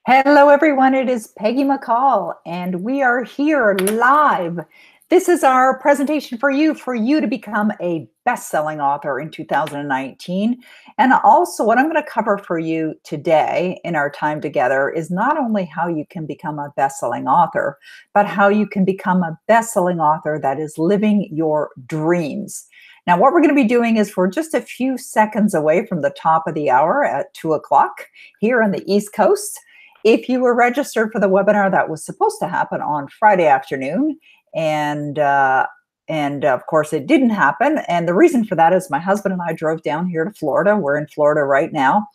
Hello, everyone. It is Peggy McColl, and we are here live. This is our presentation for you to become a best-selling author in 2019. And also, what I'm going to cover for you today in our time together is not only how you can become a best-selling author, but how you can become a best-selling author that is living your dreams. Now, what we're going to be doing is we're just a few seconds away from the top of the hour at 2 o'clock here on the East Coast. If you were registered for the webinar that was supposed to happen on Friday afternoon, and of course it didn't happen, and the reason for that is my husband and I drove down here to Florida. We're in Florida right now,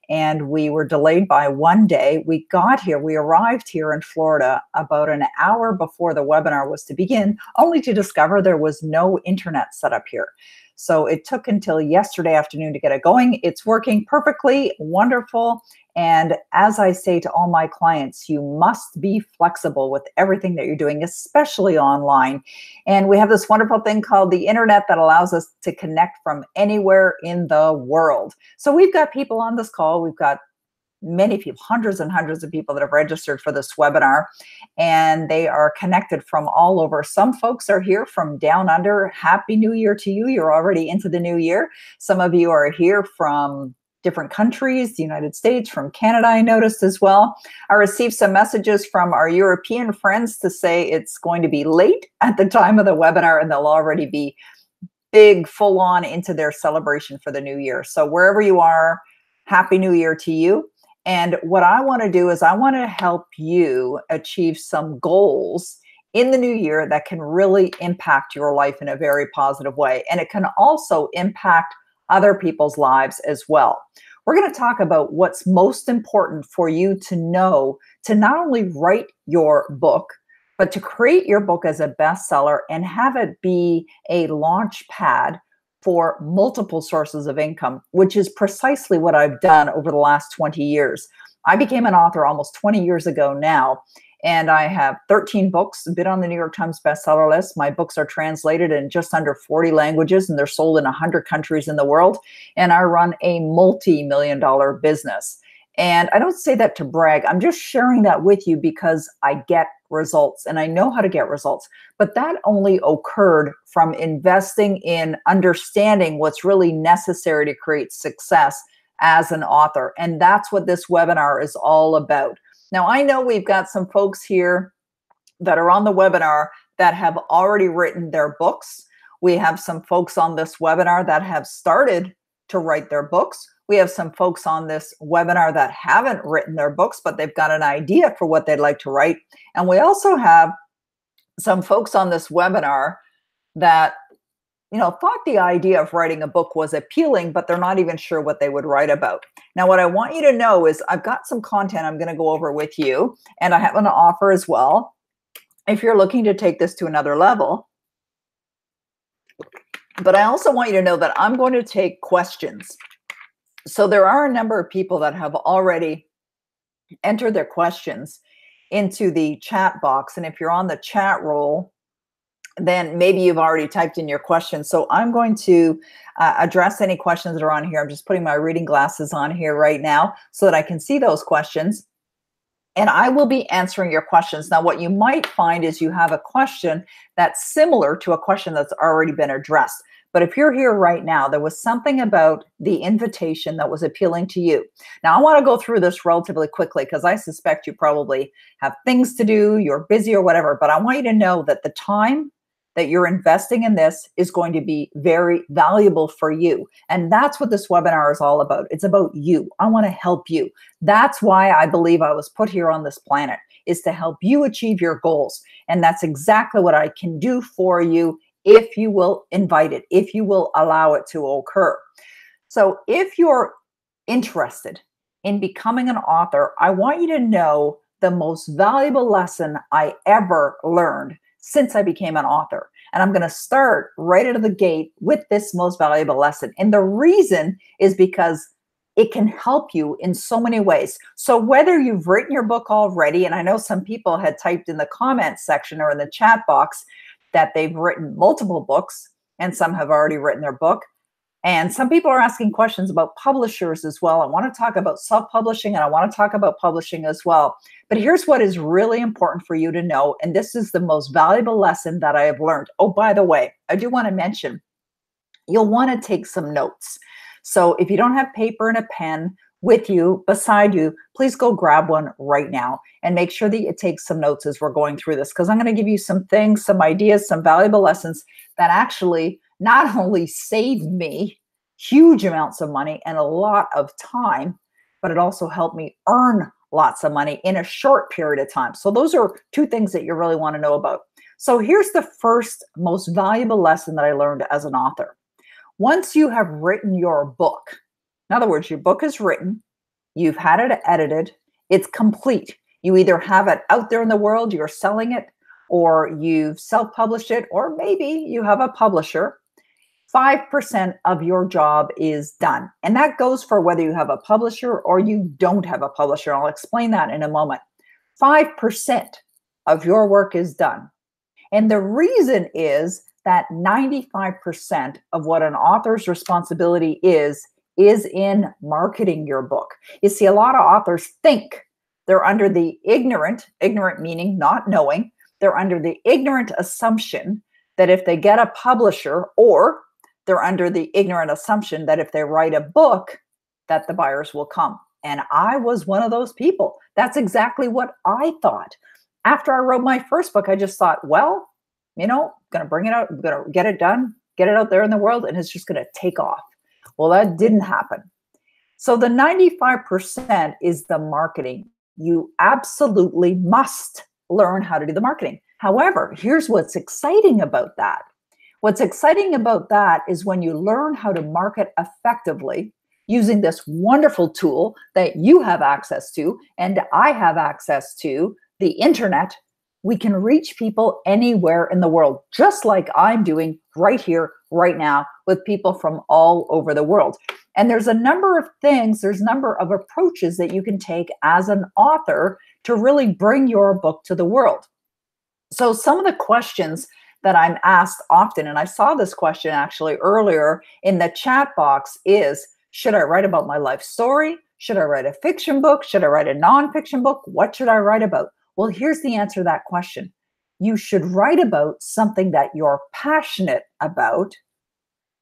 and we were delayed by one day. We arrived here in Florida about an hour before the webinar was to begin, only to discover there was no internet set up here. So it took until yesterday afternoon to get it going. It's working perfectly, wonderful. And as I say to all my clients, you must be flexible with everything that you're doing, especially online. And we have this wonderful thing called the internet that allows us to connect from anywhere in the world. So we've got people on this call. We've got many people, hundreds and hundreds of people that have registered for this webinar, and they are connected from all over. Some folks are here from down under. Happy New Year to you. You're already into the new year. Some of you are here from different countries, the United States, from Canada, I noticed as well. I received some messages from our European friends to say it's going to be late at the time of the webinar, and they'll already be big, full on into their celebration for the new year. So wherever you are, Happy New Year to you. And what I want to do is I want to help you achieve some goals in the new year that can really impact your life in a very positive way. And it can also impact other people's lives as well. We're going to talk about what's most important for you to know to not only write your book, but to create your book as a bestseller and have it be a launch pad for multiple sources of income, which is precisely what I've done over the last 20 years. I became an author almost 20 years ago now, and I have 13 books, been on the New York Times bestseller list. My books are translated in just under 40 languages, and they're sold in 100 countries in the world. And I run a multi-million-dollar business. And I don't say that to brag. I'm just sharing that with you because I get results and I know how to get results. But that only occurred from investing in understanding what's really necessary to create success as an author. And that's what this webinar is all about. Now, I know we've got some folks here that are on the webinar that have already written their books. We have some folks on this webinar that have started to write their books. We have some folks on this webinar that haven't written their books, but they've got an idea for what they'd like to write. And we also have some folks on this webinar that, thought the idea of writing a book was appealing, but they're not even sure what they would write about. Now, what I want you to know is I've got some content I'm going to go over with you, and I have an offer as well. If you're looking to take this to another level, but I also want you to know that I'm going to take questions. So there are a number of people that have already entered their questions into the chat box. And if you're on the chat roll, then maybe you've already typed in your questions. So I'm going to address any questions that are on here. I'm just putting my reading glasses on here right now so that I can see those questions. And I will be answering your questions. Now, what you might find is you have a question that's similar to a question that's already been addressed. But if you're here right now, there was something about the invitation that was appealing to you. Now, I want to go through this relatively quickly because I suspect you probably have things to do, you're busy or whatever, but I want you to know that the time that you're investing in this is going to be very valuable for you. And that's what this webinar is all about. It's about you. I want to help you. That's why I believe I was put here on this planet, is to help you achieve your goals. And that's exactly what I can do for you if you will invite it, if you will allow it to occur. So if you're interested in becoming an author, I want you to know the most valuable lesson I ever learned since I became an author. And I'm going to start right out of the gate with this most valuable lesson. And the reason is because it can help you in so many ways. So whether you've written your book already, and I know some people had typed in the comments section or in the chat box that they've written multiple books, and some have already written their book. And some people are asking questions about publishers as well. I want to talk about self-publishing and I want to talk about publishing as well. But here's what is really important for you to know. And this is the most valuable lesson that I have learned. Oh, by the way, I do want to mention, you'll want to take some notes. So if you don't have paper and a pen with you, beside you, please go grab one right now and make sure that you take some notes as we're going through this, because I'm going to give you some things, some ideas, some valuable lessons that actually not only saved me huge amounts of money and a lot of time, but it also helped me earn lots of money in a short period of time. So those are two things that you really want to know about. So here's the first most valuable lesson that I learned as an author. Once you have written your book, in other words, your book is written, you've had it edited, it's complete. You either have it out there in the world, you're selling it, or you've self-published it, or maybe you have a publisher. 5% of your job is done. And that goes for whether you have a publisher or you don't have a publisher. I'll explain that in a moment. 5% of your work is done. And the reason is that 95% of what an author's responsibility is in marketing your book. You see, a lot of authors think they're under the ignorant meaning not knowing, they're under the ignorant assumption that if they get a publisher, or they're under the ignorant assumption that if they write a book, that the buyers will come. And I was one of those people. That's exactly what I thought. After I wrote my first book, I just thought, well, going to bring it out, I'm going to get it done, get it out there in the world, and it's just going to take off. Well, that didn't happen. So the 95% is the marketing. You absolutely must learn how to do the marketing. However, here's what's exciting about that. What's exciting about that is when you learn how to market effectively using this wonderful tool that you have access to and I have access to, the internet, we can reach people anywhere in the world, just like I'm doing right here, right now, with people from all over the world. And there's a number of things, there's a number of approaches that you can take as an author to really bring your book to the world. So some of the questions that I'm asked often, and I saw this question actually earlier in the chat box, is, should I write about my life story? Should I write a fiction book? Should I write a nonfiction book? What should I write about? Well, here's the answer to that question. You should write about something that you're passionate about,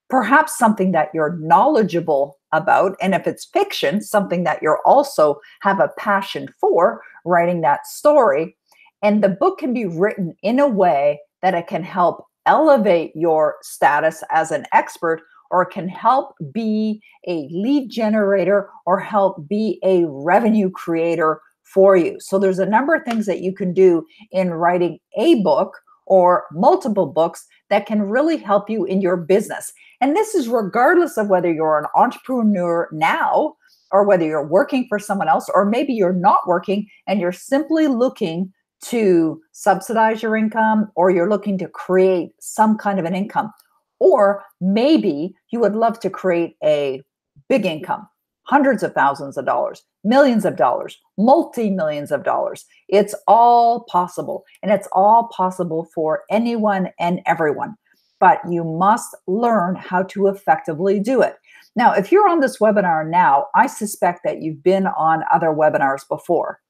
perhaps something that you're knowledgeable about, and if it's fiction, something that you're also have a passion for, writing that story. And the book can be written in a way that it can help elevate your status as an expert, or it can help be a lead generator or help be a revenue creator for you. So there's a number of things that you can do in writing a book or multiple books that can really help you in your business. And this is regardless of whether you're an entrepreneur now or whether you're working for someone else, or maybe you're not working and you're simply looking to subsidize your income, or you're looking to create some kind of an income, or maybe you would love to create a big income, hundreds of thousands of dollars, millions of dollars, multi-millions of dollars. It's all possible, and it's all possible for anyone and everyone, but you must learn how to effectively do it. Now, if you're on this webinar now, I suspect that you've been on other webinars before.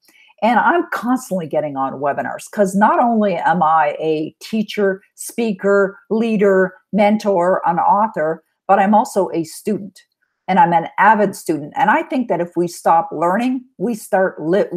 And I'm constantly getting on webinars because not only am I a teacher, speaker, leader, mentor, an author, but I'm also a student, and I'm an avid student. And I think that if we stop learning, we stop living,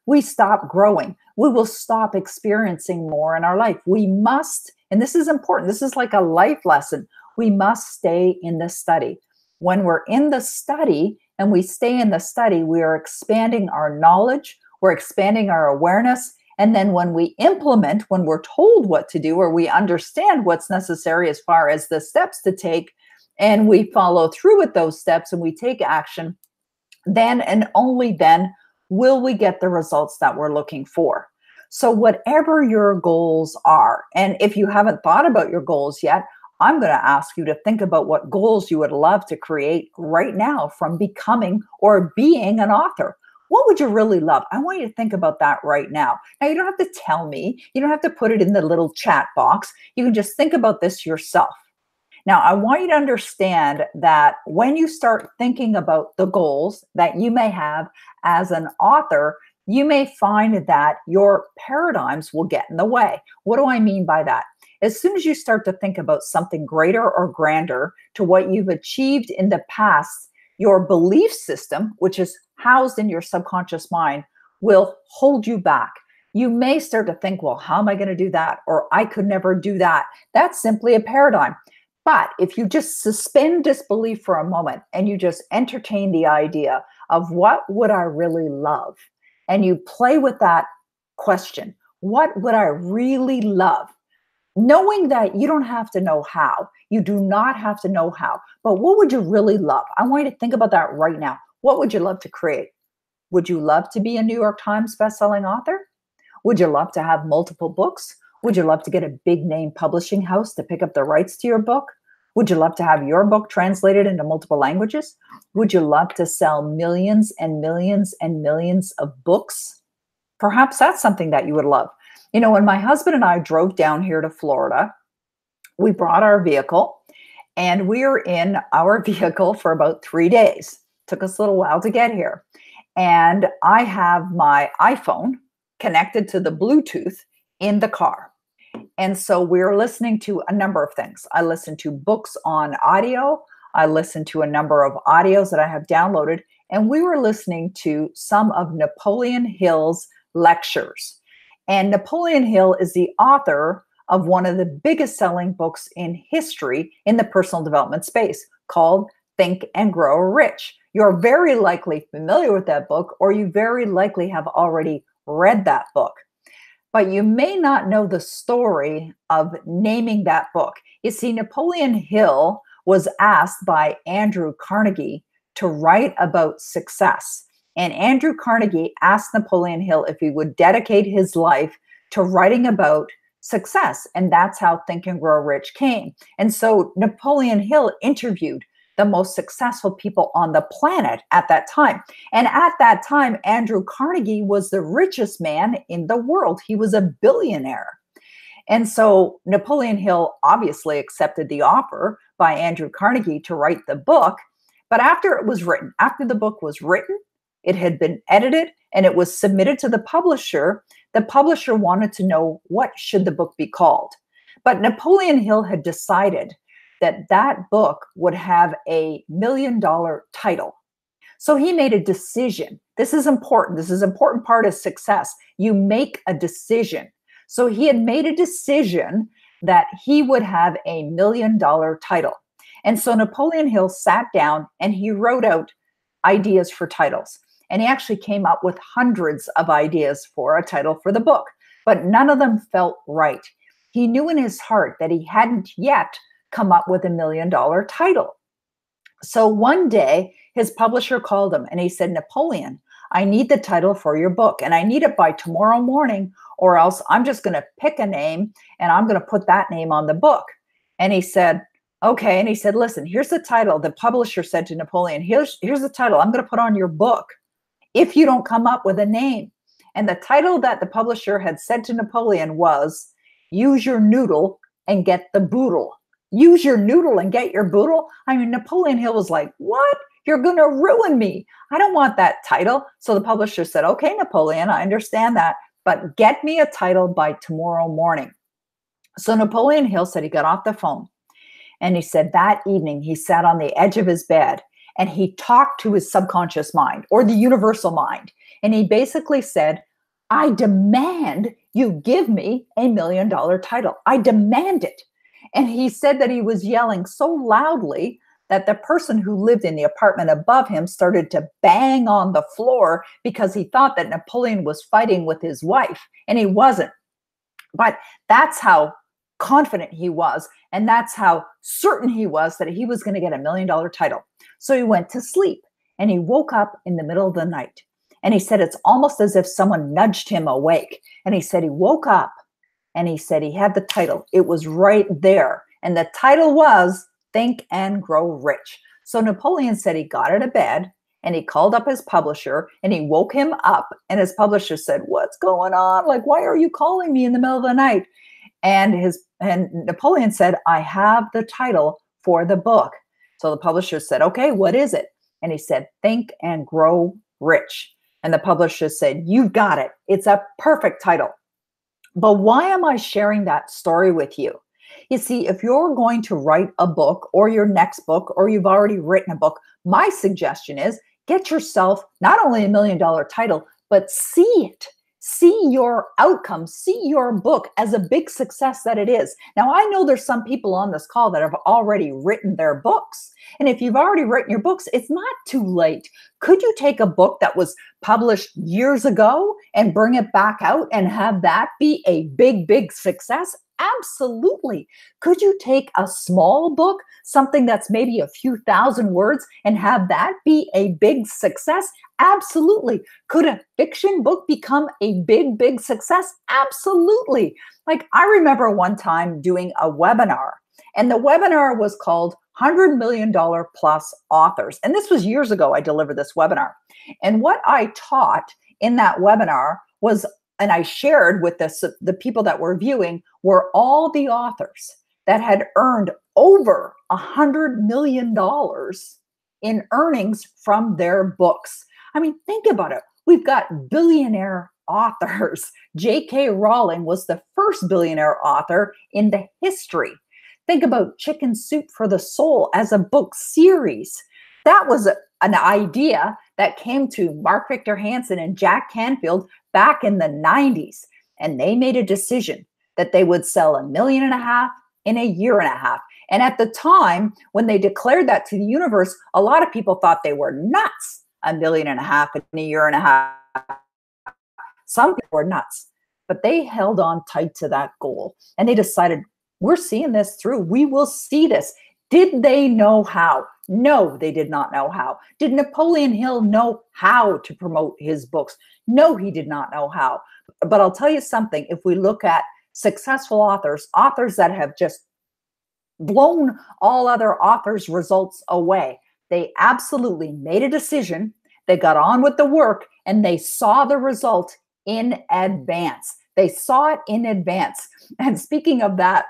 we stop growing, we will stop experiencing more in our life. We must, and this is important, this is like a life lesson, we must stay in the study. When we're in the study, and we stay in the study, we are expanding our knowledge, we're expanding our awareness, and then when we implement, when we're told what to do, or we understand what's necessary as far as the steps to take, and we follow through with those steps and we take action, then and only then will we get the results that we're looking for. So whatever your goals are, and if you haven't thought about your goals yet, I'm going to ask you to think about what goals you would love to create right now from becoming or being an author. What would you really love? I want you to think about that right now. Now, you don't have to tell me. You don't have to put it in the little chat box. You can just think about this yourself. Now, I want you to understand that when you start thinking about the goals that you may have as an author, you may find that your paradigms will get in the way. What do I mean by that? As soon as you start to think about something greater or grander to what you've achieved in the past, your belief system, which is housed in your subconscious mind, will hold you back. You may start to think, well, how am I going to do that? Or I could never do that. That's simply a paradigm. But if you just suspend disbelief for a moment and you just entertain the idea of what would I really love, and you play with that question, what would I really love? Knowing that you don't have to know how, you do not have to know how, but what would you really love? I want you to think about that right now. What would you love to create? Would you love to be a New York Times bestselling author? Would you love to have multiple books? Would you love to get a big name publishing house to pick up the rights to your book? Would you love to have your book translated into multiple languages? Would you love to sell millions and millions and millions of books? Perhaps that's something that you would love. You know, when my husband and I drove down here to Florida, we brought our vehicle and we were in our vehicle for about 3 days. Took us a little while to get here. And I have my iPhone connected to the Bluetooth in the car. And so we're listening to a number of things. I listen to books on audio. I listen to a number of audios that I have downloaded. And we were listening to some of Napoleon Hill's lectures. And Napoleon Hill is the author of one of the biggest selling books in history in the personal development space called Think and Grow Rich. You're very likely familiar with that book, or you very likely have already read that book. But you may not know the story of naming that book. You see, Napoleon Hill was asked by Andrew Carnegie to write about success. And Andrew Carnegie asked Napoleon Hill if he would dedicate his life to writing about success. And that's how Think and Grow Rich came. And so Napoleon Hill interviewed the most successful people on the planet at that time. And at that time, Andrew Carnegie was the richest man in the world. He was a billionaire. And so Napoleon Hill obviously accepted the offer by Andrew Carnegie to write the book. But after it was written, after the book was written, it had been edited and it was submitted to the publisher. The publisher wanted to know what should the book be called. But Napoleon Hill had decided that that book would have a $1 million title. So he made a decision. This is important. This is an important part of success. You make a decision. So he had made a decision that he would have a $1 million title. And so Napoleon Hill sat down and he wrote out ideas for titles. And he actually came up with hundreds of ideas for a title for the book, but none of them felt right. He knew in his heart that he hadn't yet come up with a $1 million title. So one day his publisher called him and he said, Napoleon, I need the title for your book and I need it by tomorrow morning, or else I'm just going to pick a name and I'm going to put that name on the book. And he said, okay. And he said, listen, here's the title. The publisher said to Napoleon, here's the title I'm going to put on your book if you don't come up with a name. And the title that the publisher had said to Napoleon was, Use Your Noodle and Get the Boodle. Use your noodle and get your boodle. I mean, Napoleon Hill was like, what? You're going to ruin me. I don't want that title. So the publisher said, okay, Napoleon, I understand that, but get me a title by tomorrow morning. So Napoleon Hill said he got off the phone and he said that evening he sat on the edge of his bed and he talked to his subconscious mind or the universal mind. And he basically said, I demand you give me a $1 million title. I demand it. And he said that he was yelling so loudly that the person who lived in the apartment above him started to bang on the floor because he thought that Napoleon was fighting with his wife, and he wasn't. But that's how confident he was, and that's how certain he was that he was going to get a $1 million title. So he went to sleep, and he woke up in the middle of the night. And he said it's almost as if someone nudged him awake. And he said he woke up, and he said he had the title. It was right there. And the title was Think and Grow Rich. So Napoleon said he got out of bed and he called up his publisher and he woke him up. And his publisher said, what's going on? Like, why are you calling me in the middle of the night? And Napoleon said, I have the title for the book. So the publisher said, okay, what is it? And he said, Think and Grow Rich. And the publisher said, you've got it. It's a perfect title. But why am I sharing that story with you? You see, if you're going to write a book or your next book, or you've already written a book, my suggestion is get yourself not only $1 million title, but see it. See your outcome, see your book as a big success that it is. Now, I know there's some people on this call that have already written their books. And if you've already written your books, it's not too late. Could you take a book that was published years ago and bring it back out and have that be a big, big success? Absolutely. Could you take a small book, something that's maybe a few thousand words, and have that be a big success? Absolutely. Could a fiction book become a big, big success? Absolutely. Like I remember one time doing a webinar, and the webinar was called $100 Million Plus Authors. And this was years ago, I delivered this webinar. And what I taught in that webinar was, and I shared with the people that were viewing, were all the authors that had earned over $100 million in earnings from their books. I mean, think about it. We've got billionaire authors. J.K. Rowling was the first billionaire author in the history. Think about Chicken Soup for the Soul as a book series. That was an idea that came to Mark Victor Hansen and Jack Canfield back in the 90s. And they made a decision that they would sell 1.5 million in 1.5 years. And at the time, when they declared that to the universe, a lot of people thought they were nuts. 1.5 million in 1.5 years. Some people were nuts, but they held on tight to that goal. And they decided, we're seeing this through. We will see this. Did they know how? No, they did not know how. Did Napoleon Hill know how to promote his books? No, he did not know how. But I'll tell you something. If we look at successful authors, authors that have just blown all other authors' results away, they absolutely made a decision. They got on with the work and they saw the result in advance. They saw it in advance. And speaking of that,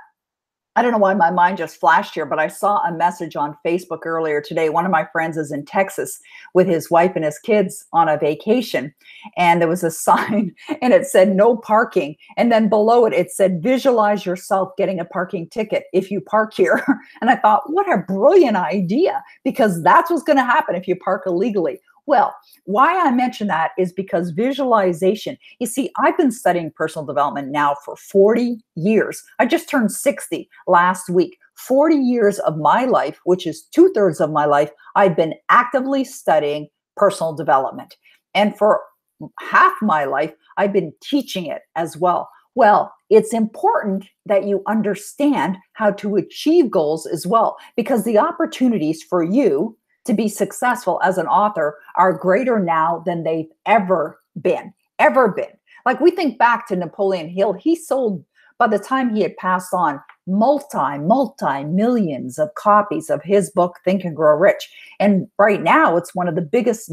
I don't know why my mind just flashed here, but I saw a message on Facebook earlier today. One of my friends is in Texas with his wife and his kids on a vacation. And there was a sign and it said no parking. And then below it, it said, visualize yourself getting a parking ticket if you park here. And I thought, what a brilliant idea, because that's what's going to happen if you park illegally. Well, why I mention that is because visualization, you see, I've been studying personal development now for 40 years. I just turned 60 last week. 40 years of my life, which is 2/3 of my life, I've been actively studying personal development. And for half my life, I've been teaching it as well. Well, it's important that you understand how to achieve goals as well, because the opportunities for you to be successful as an author are greater now than they've ever been. Like we think back to Napoleon Hill, he sold, by the time he had passed on, multi-millions of copies of his book, Think and Grow Rich. And right now it's one of the biggest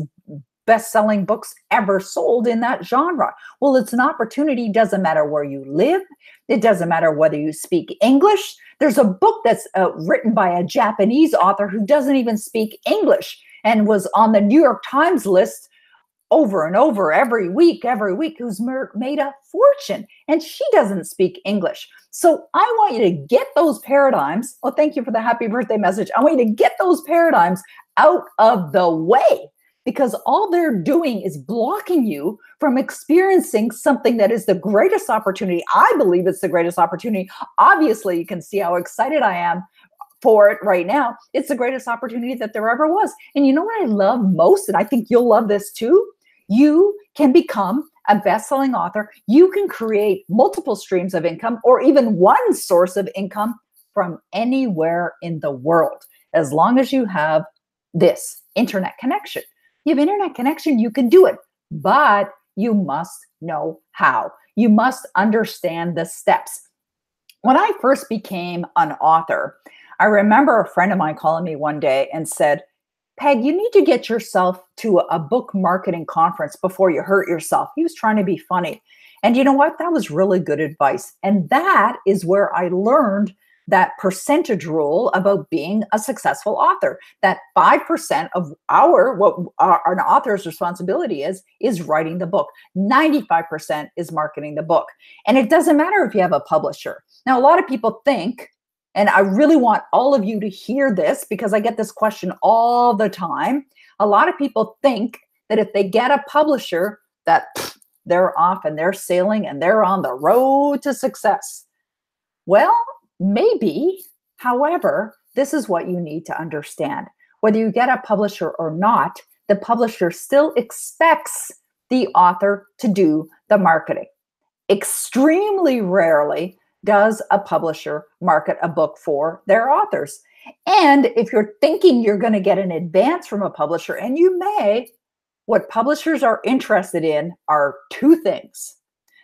best-selling books ever sold in that genre. Well, it's an opportunity. Doesn't matter where you live. It doesn't matter whether you speak English. There's a book that's written by a Japanese author who doesn't even speak English and was on the New York Times list over and over every week, who's made a fortune, and she doesn't speak English. So I want you to get those paradigms. Oh, thank you for the happy birthday message. I want you to get those paradigms out of the way, because all they're doing is blocking you from experiencing something that is the greatest opportunity. I believe it's the greatest opportunity. Obviously, you can see how excited I am for it right now. It's the greatest opportunity that there ever was. And you know what I love most, and I think you'll love this too? You can become a best-selling author. You can create multiple streams of income, or even one source of income from anywhere in the world, as long as you have this internet connection. You have internet connection, you can do it, but you must know how. You must understand the steps. When I first became an author, I remember a friend of mine calling me one day and said, Peg, you need to get yourself to a book marketing conference before you hurt yourself. He was trying to be funny. And you know what? That was really good advice. And that is where I learned that percentage rule about being a successful author. That 5% of our what our, an author's responsibility is writing the book. 95% is marketing the book. And it doesn't matter if you have a publisher. Now, a lot of people think, and I really want all of you to hear this because I get this question all the time. A lot of people think that if they get a publisher, that they're off and they're sailing and they're on the road to success. Well, maybe. However, this is what you need to understand. Whether you get a publisher or not, the publisher still expects the author to do the marketing. Extremely rarely does a publisher market a book for their authors. And if you're thinking you're going to get an advance from a publisher, and you may, what publishers are interested in are two things.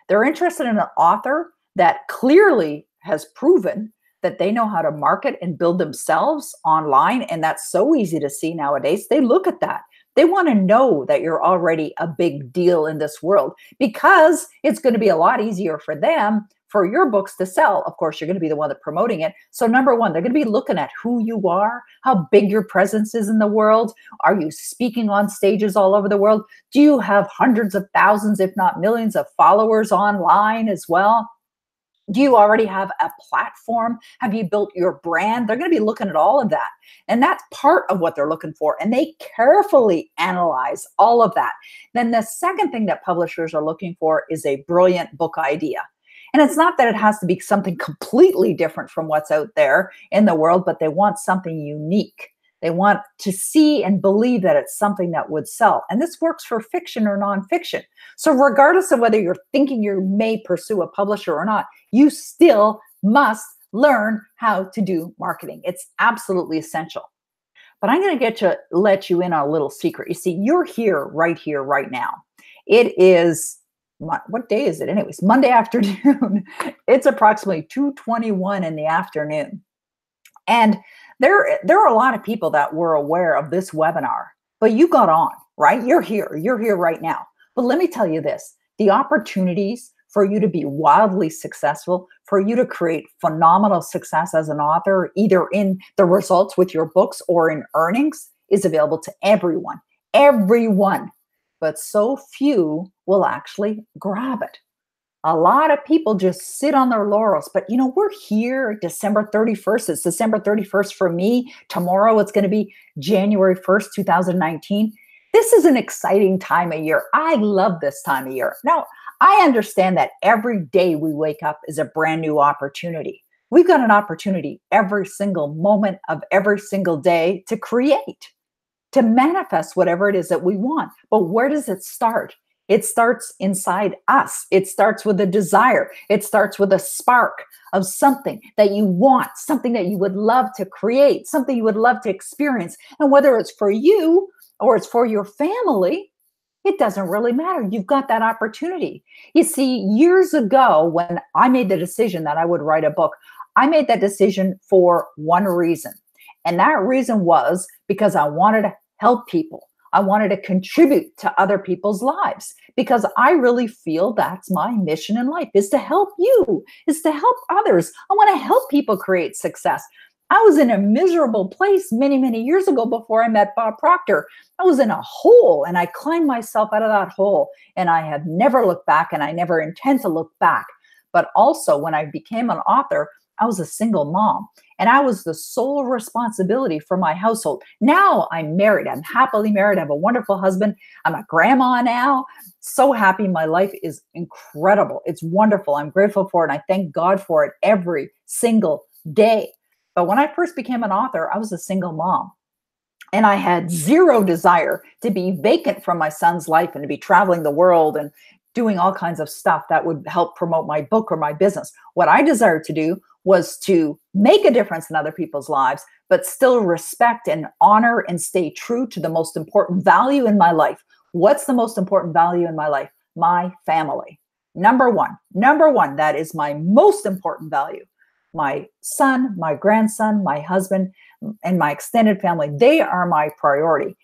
They're interested in an author that clearly has proven that they know how to market and build themselves online. And that's so easy to see nowadays. They look at that. They want to know that you're already a big deal in this world because it's going to be a lot easier for them for your books to sell. Of course, you're going to be the one that's promoting it. So number one, they're going to be looking at who you are, how big your presence is in the world. Are you speaking on stages all over the world? Do you have hundreds of thousands, if not millions of followers online as well? Do you already have a platform? Have you built your brand? They're going to be looking at all of that. And that's part of what they're looking for. And they carefully analyze all of that. Then the second thing that publishers are looking for is a brilliant book idea. And it's not that it has to be something completely different from what's out there in the world, but they want something unique. They want to see and believe that it's something that would sell. And this works for fiction or nonfiction. So regardless of whether you're thinking you may pursue a publisher or not, you still must learn how to do marketing. It's absolutely essential. But I'm going to let you in on a little secret. You see, you're here, right now. It is, what day is it anyways? Monday afternoon. It's approximately 2:21 in the afternoon. And there are a lot of people that were aware of this webinar, but you got on, right? You're here right now. But let me tell you this, the opportunities for you to be wildly successful, for you to create phenomenal success as an author, either in the results with your books or in earnings, is available to everyone. But so few will actually grab it. A lot of people just sit on their laurels, but we're here December 31st. It's December 31st for me. Tomorrow it's going to be January 1st, 2019. This is an exciting time of year. I love this time of year. Now, I understand that every day we wake up is a brand new opportunity. We've got an opportunity every single moment of every single day to create, to manifest whatever it is that we want. But where does it start? It starts inside us. It starts with a desire. It starts with a spark of something that you want, something that you would love to create, something you would love to experience. And whether it's for you or it's for your family, it doesn't really matter. You've got that opportunity. You see, years ago, when I made the decision that I would write a book, I made that decision for one reason. And that reason was because I wanted to help people. I wanted to contribute to other people's lives because I really feel that's my mission in life, is to help you, is to help others. I want to help people create success. I was in a miserable place many, many years ago before I met Bob Proctor. I was in a hole and I climbed myself out of that hole, and I have never looked back, and I never intend to look back. But also when I became an author, I was a single mom, and I was the sole responsibility for my household. Now I'm married. I'm happily married. I have a wonderful husband. I'm a grandma now. So happy. My life is incredible. It's wonderful. I'm grateful for it. And I thank God for it every single day. But when I first became an author, I was a single mom. And I had zero desire to be vacant from my son's life and to be traveling the world and doing all kinds of stuff that would help promote my book or my business. What I desired to do was to make a difference in other people's lives, but still respect and honor and stay true to the most important value in my life. What's the most important value in my life? My family. Number one, that is my most important value. My son, my grandson, my husband, and my extended family, they are my priority.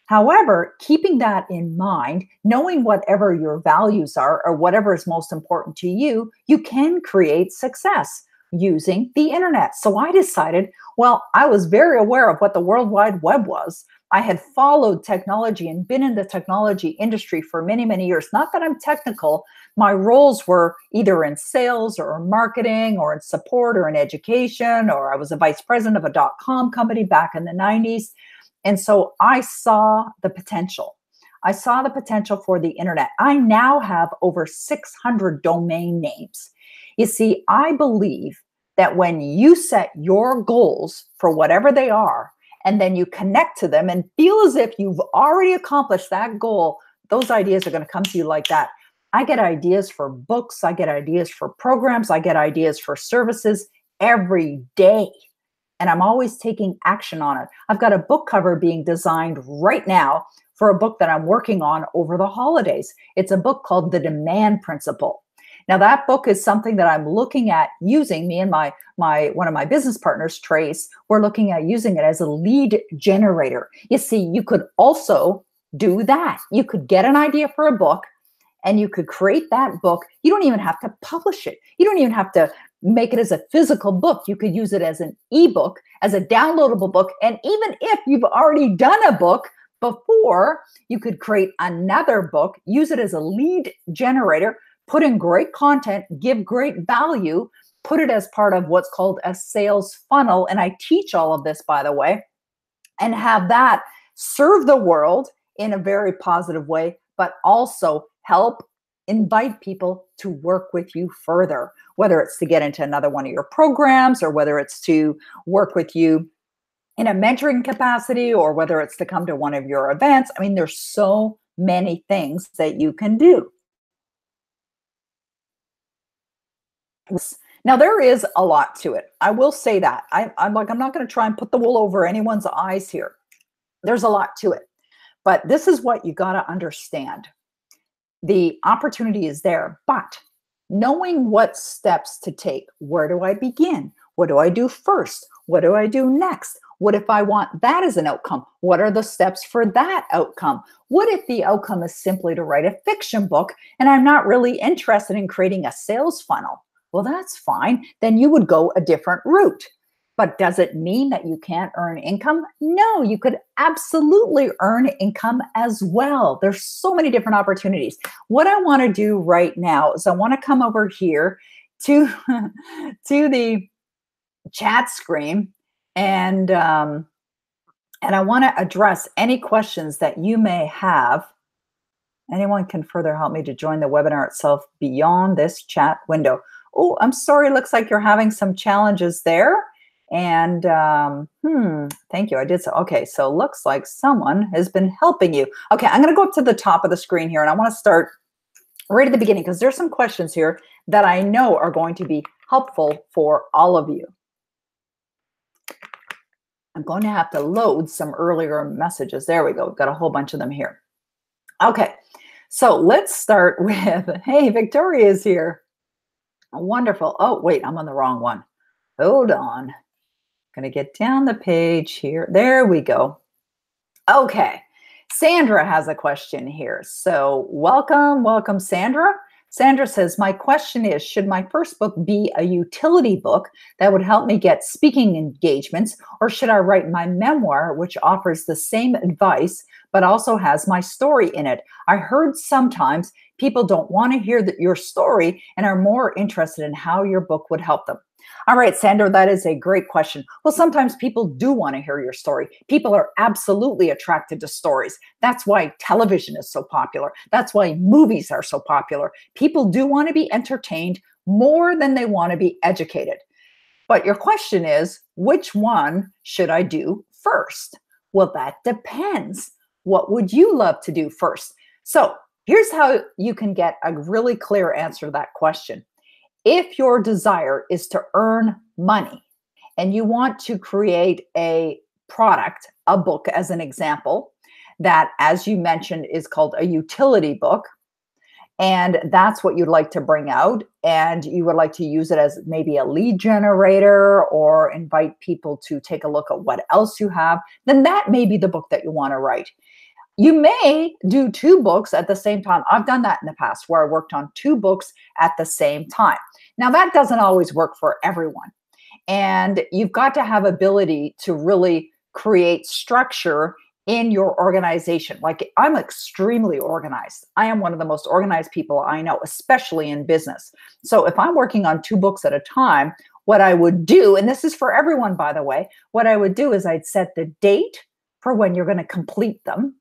However, keeping that in mind, knowing whatever your values are or whatever is most important to you, you can create success. using the internet. So I decided, well, I was very aware of what the World Wide Web was. I had followed technology and been in the technology industry for many, many years. Not that I'm technical. My roles were either in sales or marketing or in support or in education, or I was a vice president of a .com company back in the 90s. And so I saw the potential. I saw the potential for the internet. I now have over 600 domain names. You see, I believe that when you set your goals for whatever they are, and then you connect to them and feel as if you've already accomplished that goal, those ideas are going to come to you like that. I get ideas for books. I get ideas for programs. I get ideas for services every day. And I'm always taking action on it. I've got a book cover being designed right now for a book that I'm working on over the holidays. It's a book called The Demand Principle. Now, that book is something that I'm looking at using. Me and my one of my business partners, Trace, we're looking at using it as a lead generator. You see, you could also do that. You could get an idea for a book and you could create that book. You don't even have to publish it. You don't even have to make it as a physical book. You could use it as an ebook, as a downloadable book. And even if you've already done a book before, you could create another book, use it as a lead generator, put in great content, give great value, put it as part of what's called a sales funnel. And I teach all of this, by the way, and have that serve the world in a very positive way, but also help invite people to work with you further, whether it's to get into another one of your programs or whether it's to work with you in a mentoring capacity or whether it's to come to one of your events. I mean, there's so many things that you can do. Now, there is a lot to it. I will say that. I'm not going to try and put the wool over anyone's eyes here. There's a lot to it. But this is what you got to understand. The opportunity is there, but knowing what steps to take. Where do I begin? What do I do first? What do I do next? What if I want that as an outcome? What are the steps for that outcome? What if the outcome is simply to write a fiction book and I'm not really interested in creating a sales funnel? Well, that's fine. Then you would go a different route. But does it mean that you can't earn income? No, you could absolutely earn income as well. There's so many different opportunities. What I want to do right now is I want to come over here to, to the chat screen and I want to address any questions that you may have. Anyone can further help me to join the webinar itself beyond this chat window. Oh, I'm sorry. Looks like you're having some challenges there. And thank you. I did so. Okay, so looks like someone has been helping you. Okay, I'm going to go up to the top of the screen here, and I want to start right at the beginning because there's some questions here that I know are going to be helpful for all of you. I'm going to have to load some earlier messages. There we go. We've got a whole bunch of them here. Okay, so let's start with, hey, Victoria's here. Wonderful. Oh, wait, I'm on the wrong one. Hold on. Going to get down the page here. There we go. Okay. Sandra has a question here. So welcome, Sandra. Sandra says, my question is, should my first book be a utility book that would help me get speaking engagements, or should I write my memoir, which offers the same advice, but also has my story in it? I heard sometimes people don't want to hear your story and are more interested in how your book would help them. All right, Sandra, that is a great question. Well, sometimes people do want to hear your story. People are absolutely attracted to stories. That's why television is so popular. That's why movies are so popular. People do want to be entertained more than they want to be educated. But your question is, which one should I do first? Well, that depends. What would you love to do first? So here's how you can get a really clear answer to that question. If your desire is to earn money and you want to create a product, a book as an example, that, as you mentioned, is called a utility book, and that's what you'd like to bring out, and you would like to use it as maybe a lead generator or invite people to take a look at what else you have, then that may be the book that you want to write. You may do two books at the same time. I've done that in the past where I worked on two books at the same time. Now, that doesn't always work for everyone. And you've got to have ability to really create structure in your organization. Like, I'm extremely organized. I am one of the most organized people I know, especially in business. So if I'm working on 2 books at a time, what I would do, and this is for everyone, by the way, what I would do is I'd set the date for when you're going to complete them.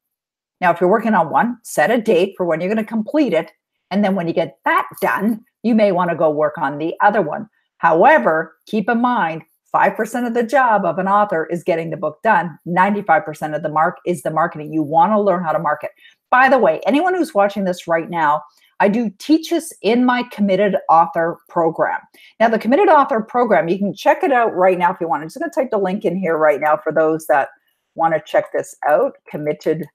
Now, if you're working on one, set a date for when you're going to complete it. And then when you get that done, you may want to go work on the other one. However, keep in mind, 5% of the job of an author is getting the book done. 95% of the mark is the marketing. You want to learn how to market. By the way, anyone who's watching this right now, I do teach this in my Committed Author program. Now, the Committed Author program, you can check it out right now if you want. I'm just going to type the link in here right now for those that want to check this out. Committed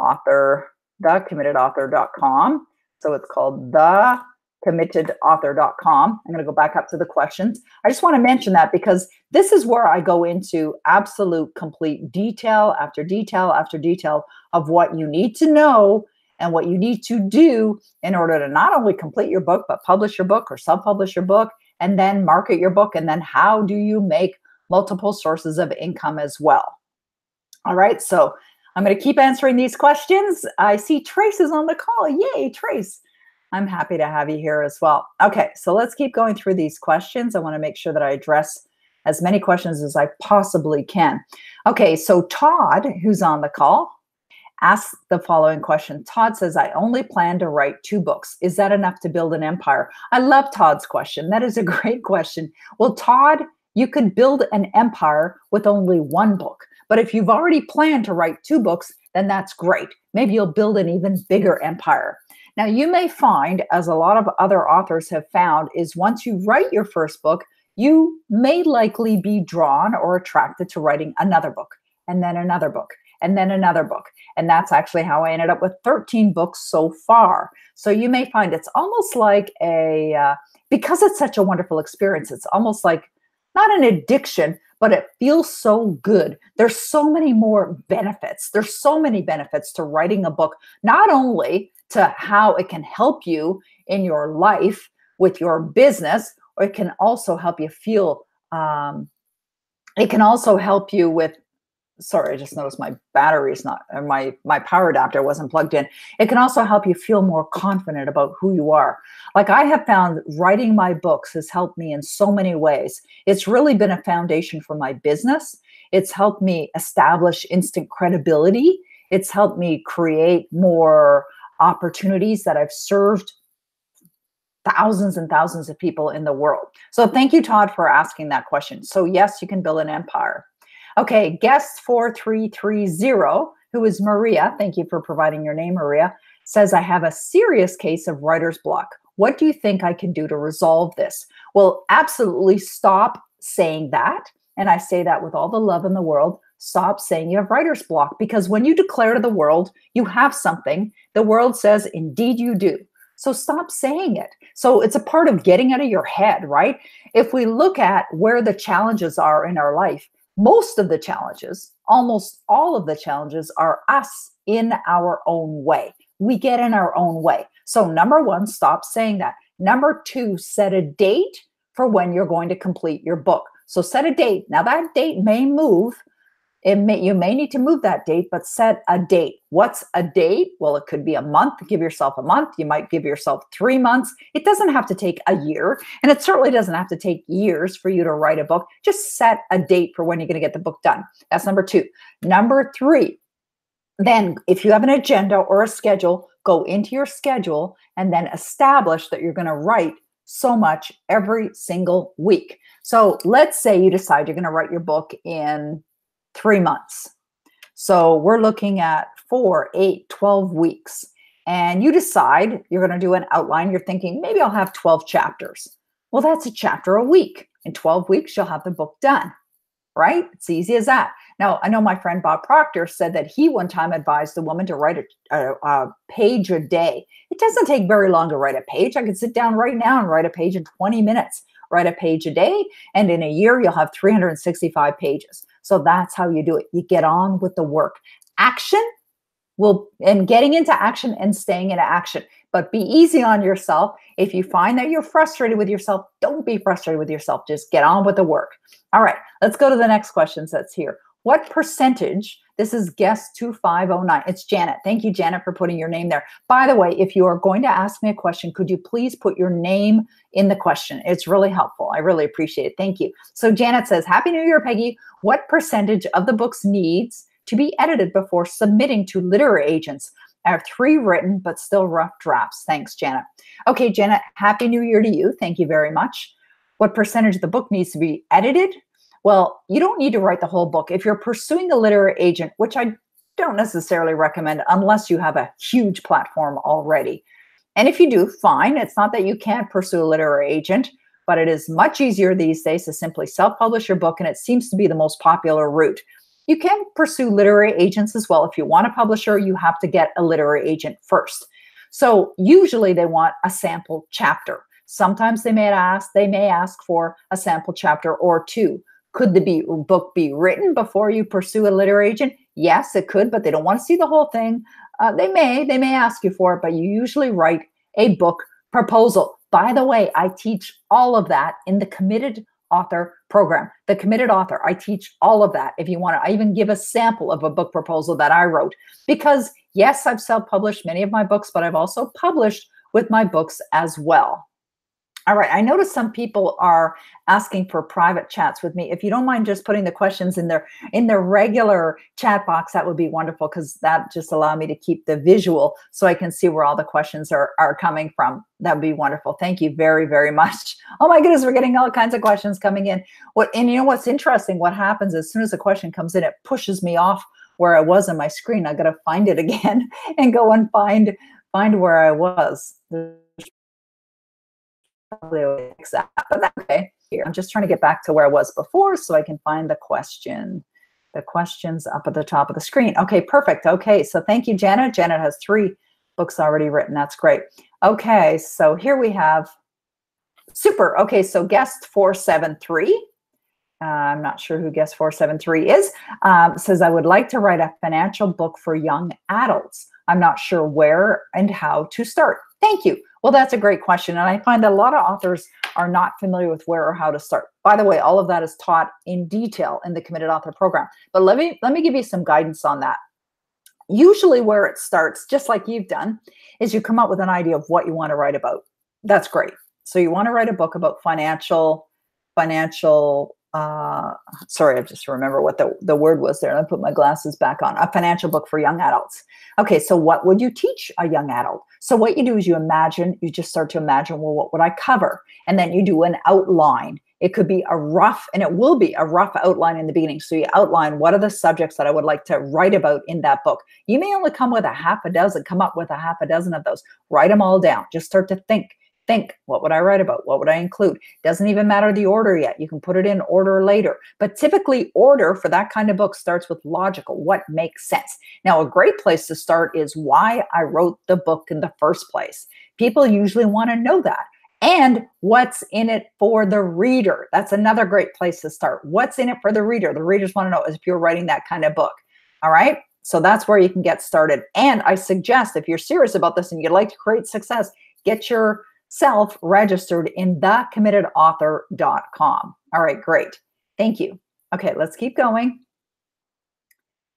Author, thecommittedauthor.com. So it's called thecommittedauthor.com. I'm going to go back up to the questions. I just want to mention that because this is where I go into absolute complete detail after detail after detail of what you need to know and what you need to do in order to not only complete your book, but publish your book or self-publish your book and then market your book. And then how do you make multiple sources of income as well? All right, so I'm going to keep answering these questions. I see Trace is on the call. Yay, Trace. I'm happy to have you here as well. Okay, so let's keep going through these questions. I want to make sure that I address as many questions as I possibly can. Okay, so Todd, who's on the call, asks the following question. Todd says, I only plan to write 2 books. Is that enough to build an empire? I love Todd's question. That is a great question. Well, Todd, you could build an empire with only 1 book. But if you've already planned to write 2 books, then that's great. Maybe you'll build an even bigger empire. Now, you may find, as a lot of other authors have found, is once you write your first book, you may likely be drawn or attracted to writing another book, and then another book, and then another book. And that's actually how I ended up with 13 books so far. So you may find it's almost like because it's such a wonderful experience, it's almost like not an addiction, but it feels so good. There's so many more benefits. There's so many benefits to writing a book, not only to how it can help you in your life with your business, or it can also help you feel, it can also help you with, sorry, I just noticed my battery's not, or my power adapter wasn't plugged in. It can also help you feel more confident about who you are. Like, I have found writing my books has helped me in so many ways. It's really been a foundation for my business. It's helped me establish instant credibility. It's helped me create more opportunities that I've served thousands and thousands of people in the world. So thank you, Todd, for asking that question. So yes, you can build an empire. Okay, guest 4330, who is Maria, thank you for providing your name, Maria, says, I have a serious case of writer's block. What do you think I can do to resolve this? Well, absolutely stop saying that. And I say that with all the love in the world. Stop saying you have writer's block, because when you declare to the world you have something, the world says, indeed you do. So stop saying it. So it's a part of getting out of your head, right? If we look at where the challenges are in our life, most of the challenges, almost all of the challenges, are us in our own way. We get in our own way. So number 1, stop saying that. Number 2, set a date for when you're going to complete your book. So set a date. Now that date may move. You may need to move that date, but set a date. What's a date? Well, it could be a month. Give yourself a month. You might give yourself 3 months. It doesn't have to take a year, and it certainly doesn't have to take years for you to write a book. Just set a date for when you're going to get the book done. That's number 2. Number 3, then if you have an agenda or a schedule, go into your schedule and then establish that you're going to write so much every single week. So let's say you decide you're going to write your book in 3 months. So we're looking at 4, 8, 12 weeks. And you decide you're going to do an outline. You're thinking, maybe I'll have 12 chapters. Well, that's a chapter a week. In 12 weeks, you'll have the book done, right? It's easy as that. Now, I know my friend Bob Proctor said that he one time advised a woman to write a page a day. It doesn't take very long to write a page. I could sit down right now and write a page in 20 minutes. Write a page a day, and in a year, you'll have 365 pages. So that's how you do it. You get on with the work. Action and getting into action and staying in action. But be easy on yourself. If you find that you're frustrated with yourself, don't be frustrated with yourself. Just get on with the work. All right, let's go to the next question that's here. What percentage, this is guest 2509, it's Janet. Thank you, Janet, for putting your name there. By the way, if you are going to ask me a question, could you please put your name in the question? It's really helpful. I really appreciate it. Thank you. So Janet says, Happy New Year, Peggy. What percentage of the books needs to be edited before submitting to literary agents? I have 3 written, but still rough drafts. Thanks, Janet. Okay, Janet, Happy New Year to you. Thank you very much. What percentage of the book needs to be edited? Well, you don't need to write the whole book. If you're pursuing a literary agent, which I don't necessarily recommend unless you have a huge platform already. And if you do, fine. It's not that you can't pursue a literary agent, but it is much easier these days to simply self-publish your book, and it seems to be the most popular route. You can pursue literary agents as well. If you want a publisher, you have to get a literary agent first. So usually they want a sample chapter. Sometimes they may ask for a sample chapter or 2. Could the book be written before you pursue a literary agent? Yes, it could, but they don't want to see the whole thing. They may ask you for it, but you usually write a book proposal. By the way, I teach all of that in the Committed Author program. The Committed Author, I teach all of that. If you want to, I even give a sample of a book proposal that I wrote, because yes, I've self-published many of my books, but I've also published with my books as well. All right, I noticed some people are asking for private chats with me. If you don't mind just putting the questions in their regular chat box, that would be wonderful, because that just allows me to keep the visual so I can see where all the questions are coming from. That would be wonderful. Thank you very, very much. Oh my goodness, we're getting all kinds of questions coming in. And you know what's interesting? What happens as soon as a question comes in, it pushes me off where I was on my screen. I got to find it again and go and find where I was. Probably exact, but that's okay. Here, I'm just trying to get back to where I was before so I can find the question. The question's up at the top of the screen. Okay, perfect. Okay, so thank you, Janet. Janet has 3 books already written. That's great. Okay, so here we have, super. Okay, so guest 473. I'm not sure who guest 473 is. Says, I would like to write a financial book for young adults. I'm not sure where and how to start. Thank you. Well, that's a great question. And I find that a lot of authors are not familiar with where or how to start. By the way, all of that is taught in detail in the Committed Author program. But let me give you some guidance on that. Usually where it starts, just like you've done, is you come up with an idea of what you want to write about. That's great. So you want to write a book about financial, sorry, I just remember what the word was there. Let me put my glasses back on. A financial book for young adults. Okay, so what would you teach a young adult? So what you do is you just start to imagine, well, what would I cover? And then you do an outline. It could be a rough, and it will be a rough outline in the beginning. So you outline, what are the subjects that I would like to write about in that book? You may only come up with a half a dozen of those. Write them all down. Just start to think, what would I write about? What would I include? Doesn't even matter the order yet. You can put it in order later. But typically order for that kind of book starts with logical, what makes sense. Now, a great place to start is why I wrote the book in the first place. People usually want to know that. And what's in it for the reader. That's another great place to start. What's in it for the reader? The readers want to know if you're writing that kind of book. All right. So that's where you can get started. And I suggest, if you're serious about this and you'd like to create success, get your self-registered in thecommittedauthor.com. All right, great. Thank you. Okay, let's keep going.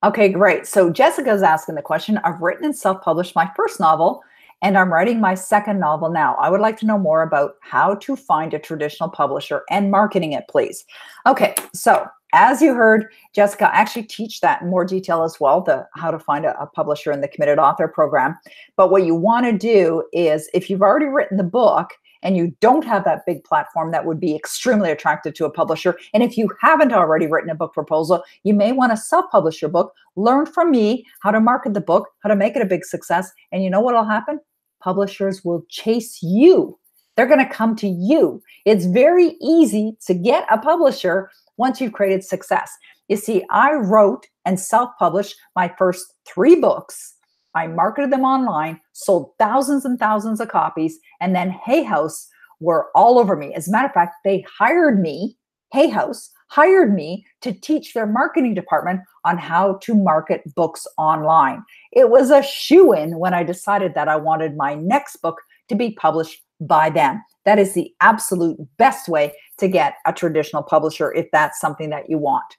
Okay, great. So Jessica's asking the question, I've written and self-published my first novel, and I'm writing my second novel now. I would like to know more about how to find a traditional publisher and marketing it, please. Okay, so as you heard, Jessica, I actually teach that in more detail as well, how to find a publisher in the Committed Author program. But what you want to do is, if you've already written the book and you don't have that big platform that would be extremely attractive to a publisher, and if you haven't already written a book proposal, you may want to self-publish your book, learn from me how to market the book, how to make it a big success, and you know what will happen? Publishers will chase you. They're going to come to you. It's very easy to get a publisher once you've created success. You see, I wrote and self-published my first 3 books. I marketed them online, sold thousands and thousands of copies, and then Hay House were all over me. As a matter of fact, they hired me, Hay House hired me to teach their marketing department on how to market books online. It was a shoo-in when I decided that I wanted my next book to be published by them. That is the absolute best way to get a traditional publisher if that's something that you want.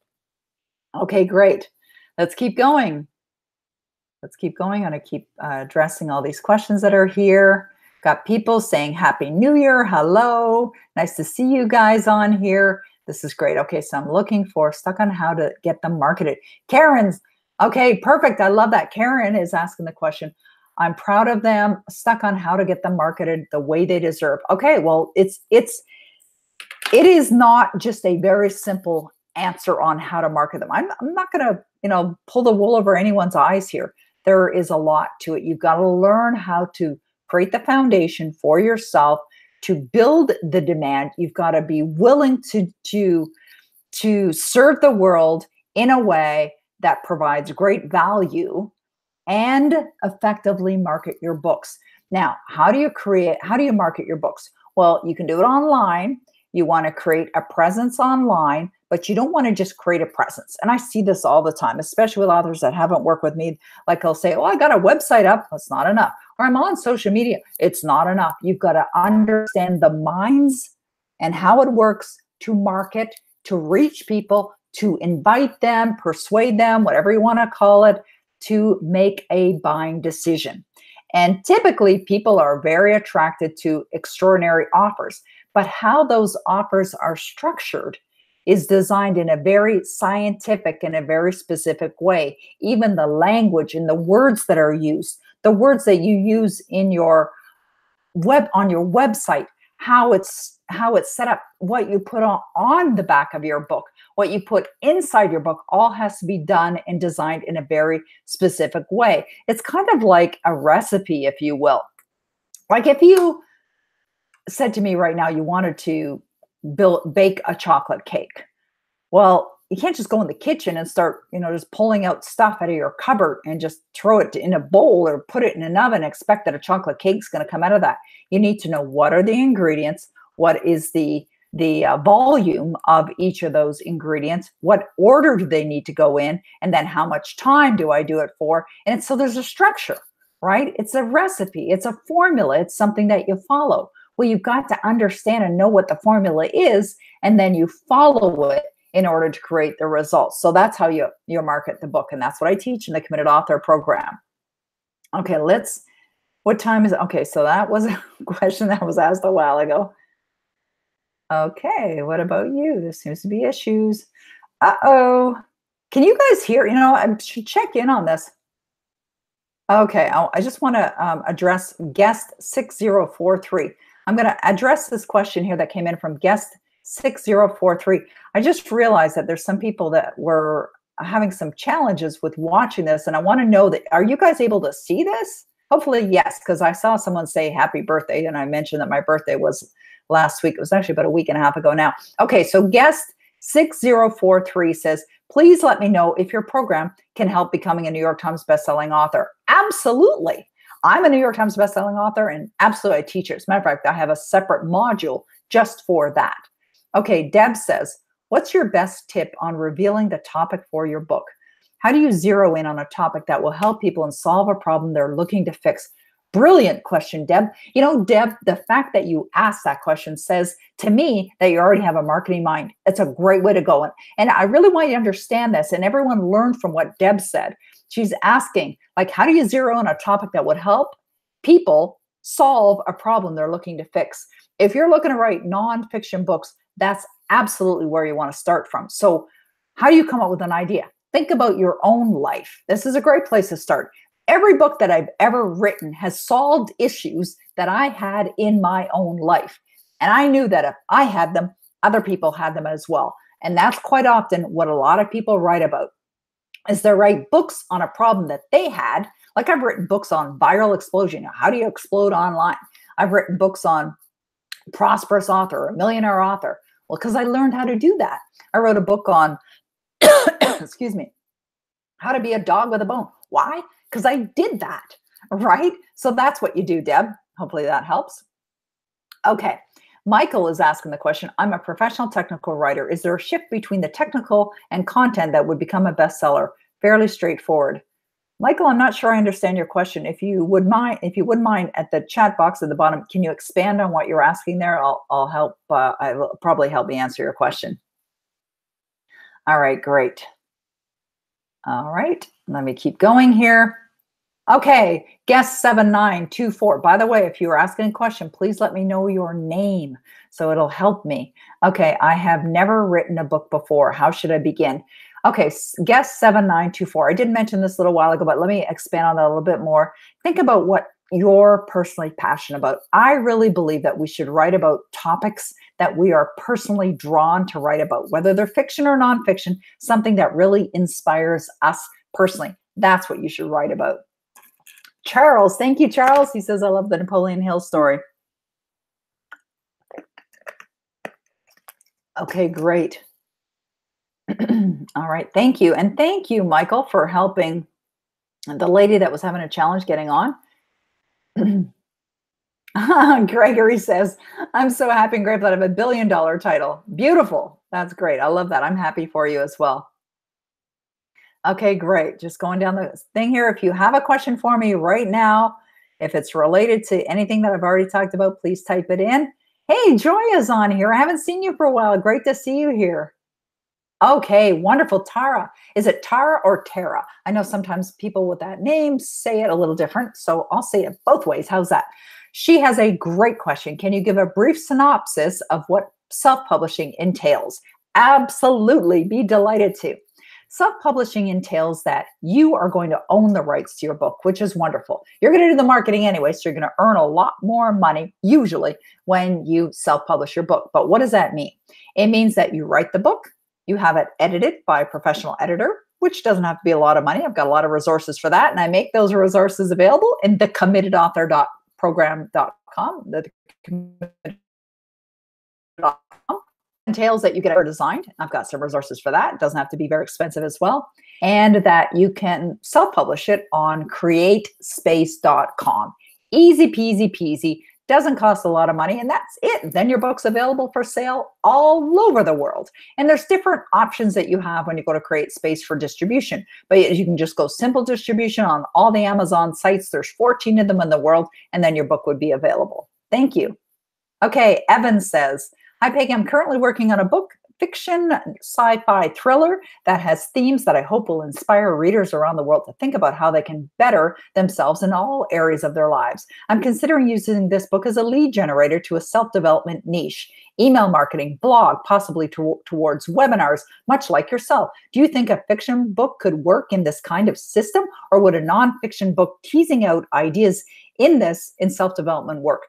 Okay, great. Let's keep going. Let's keep going. I'm going to keep addressing all these questions that are here. Got people saying Happy New Year. Hello. Nice to see you guys on here. This is great. Okay, so I'm looking for stuck on how to get them marketed. Karen's, okay, perfect. I love that. Karen is asking the question. I'm proud of them, stuck on how to get them marketed the way they deserve. Okay, well, it is not just a very simple answer on how to market them. I'm not going to, pull the wool over anyone's eyes here. There is a lot to it. You've got to learn how to create the foundation for yourself to build the demand. You've got to be willing to serve the world in a way that provides great value and effectively market your books. Now, how do you market your books? Well, you can do it online. You want to create a presence online, but you don't want to just create a presence. And I see this all the time, especially with authors that haven't worked with me. Like they'll say, oh, I got a website up. That's not enough. Or I'm on social media. It's not enough. You've got to understand the minds and how it works to market, to reach people, to invite them, persuade them, whatever you want to call it, to make a buying decision. And typically people are very attracted to extraordinary offers, but how those offers are structured is designed in a very scientific and a very specific way. Even the language and the words that are used, the words that you use in your on your website, how it's set up, what you put on the back of your book, what you put inside your book, all has to be done and designed in a very specific way. It's kind of like a recipe, if you will. Like if you said to me right now you wanted to bake a chocolate cake. Well, you can't just go in the kitchen and start, just pulling out stuff out of your cupboard and just throw it in a bowl or put it in an oven and expect that a chocolate cake's going to come out of that. You need to know what are the ingredients, what is the volume of each of those ingredients, what order do they need to go in, and then how much time do I do it for? And so there's a structure, right? It's a recipe, it's a formula, it's something that you follow. Well, you've got to understand and know what the formula is, and then you follow it in order to create the results. So that's how you market the book. And that's what I teach in the Committed Author program. Okay, what time is it? Okay, so that was a question that was asked a while ago. Okay, what about you? There seems to be issues. Uh-oh. Can you guys hear? I should check in on this. Okay, I just want to address guest 6043. I'm going to address this question here that came in from guest 6043. I just realized that there's some people that were having some challenges with watching this, and I want to know that, are you guys able to see this? Hopefully, yes, because I saw someone say happy birthday, and I mentioned that my birthday was last week. It was actually about a week and a half ago now. Okay, so guest 6043 says, please let me know if your program can help becoming a New York Times bestselling author. Absolutely. I'm a New York Times bestselling author, and absolutely I teach it. As a matter of fact, I have a separate module just for that. Okay, Deb says, what's your best tip on revealing the topic for your book? How do you zero in on a topic that will help people and solve a problem they're looking to fix? Brilliant question, Deb. Deb, the fact that you asked that question says to me that you already have a marketing mind. It's a great way to go. And I really want you to understand this, and everyone learned from what Deb said. She's asking, how do you zero in a topic that would help people solve a problem they're looking to fix? If you're looking to write nonfiction books, that's absolutely where you want to start from. So how do you come up with an idea? Think about your own life. This is a great place to start. Every book that I've ever written has solved issues that I had in my own life. And I knew that if I had them, other people had them as well. And that's quite often what a lot of people write about, is they write books on a problem that they had. Like I've written books on viral explosion. How do you explode online? I've written books on prosperous author, a millionaire author. Well, because I learned how to do that. I wrote a book on, excuse me, how to be a dog with a bone. Why? Because I did that, right? So that's what you do, Deb. Hopefully that helps. Okay, Michael is asking the question, I'm a professional technical writer. Is there a shift between the technical and content that would become a bestseller? Fairly straightforward. Michael, I'm not sure I understand your question. If you wouldn't mind at the chat box at the bottom, can you expand on what you're asking there? I'll help. I'll probably help me answer your question. All right, great. All right, let me keep going here. Okay, guest 7924. By the way, if you're asking a question, please let me know your name so it'll help me. Okay, I have never written a book before. How should I begin? Okay, guest 7924. I did mention this a little while ago, but let me expand on that a little bit more. Think about what you're personally passionate about. I really believe that we should write about topics that we are personally drawn to write about, whether they're fiction or nonfiction, something that really inspires us personally. That's what you should write about. Charles, thank you, Charles. He says, I love the Napoleon Hill story. Okay, great. All right, thank you. And thank you, Michael, for helping the lady that was having a challenge getting on. Gregory says, I'm so happy and grateful that I have a $1 billion title. Beautiful. That's great. I love that. I'm happy for you as well. Okay, great. Just going down the thing here. If you have a question for me right now, if it's related to anything that I've already talked about, please type it in. Hey, Joya's on here. I haven't seen you for a while. Great to see you here. Okay, wonderful. Tara. Is it Tara or Tara? I know sometimes people with that name say it a little different, so I'll say it both ways. How's that? She has a great question. Can you give a brief synopsis of what self-publishing entails? Absolutely. Be delighted to. Self-publishing entails that you are going to own the rights to your book, which is wonderful. You're going to do the marketing anyway, so you're going to earn a lot more money, usually, when you self-publish your book. But what does that mean? It means that you write the book, you have it edited by a professional editor, which doesn't have to be a lot of money. I've got a lot of resources for that, and I make those resources available in the committedauthor.program.com. Entails that you get it designed. I've got some resources for that. It doesn't have to be very expensive as well. And that you can self-publish it on createspace.com. Easy peasy peasy. Doesn't cost a lot of money, and that's it. Then your book's available for sale all over the world. And there's different options that you have when you go to CreateSpace for distribution. But you can just go simple distribution on all the Amazon sites. There's 14 of them in the world, and then your book would be available. Thank you. Okay, Evan says, hi, Peggy. I'm currently working on a book, fiction sci-fi thriller that has themes that I hope will inspire readers around the world to think about how they can better themselves in all areas of their lives. I'm considering using this book as a lead generator to a self-development niche, email marketing, blog, possibly towards webinars, much like yourself. Do you think a fiction book could work in this kind of system, or would a nonfiction book teasing out ideas in self-development work?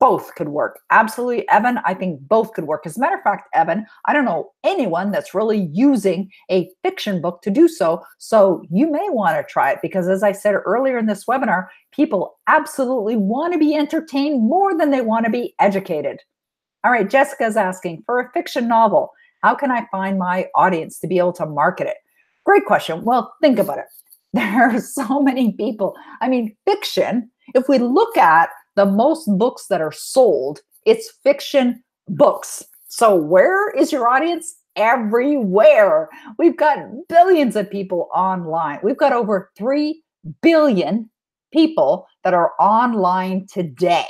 Both could work. Absolutely, Evan. I think both could work. As a matter of fact, Evan, I don't know anyone that's really using a fiction book to do so. So you may want to try it because, as I said earlier in this webinar, people absolutely want to be entertained more than they want to be educated. All right, Jessica's asking, for a fiction novel, how can I find my audience to be able to market it? Great question. Well, think about it. There are so many people. I mean, fiction, if we look at the most books that are sold, it's fiction books. So where is your audience? Everywhere. We've got billions of people online. We've got over 3 billion people that are online today.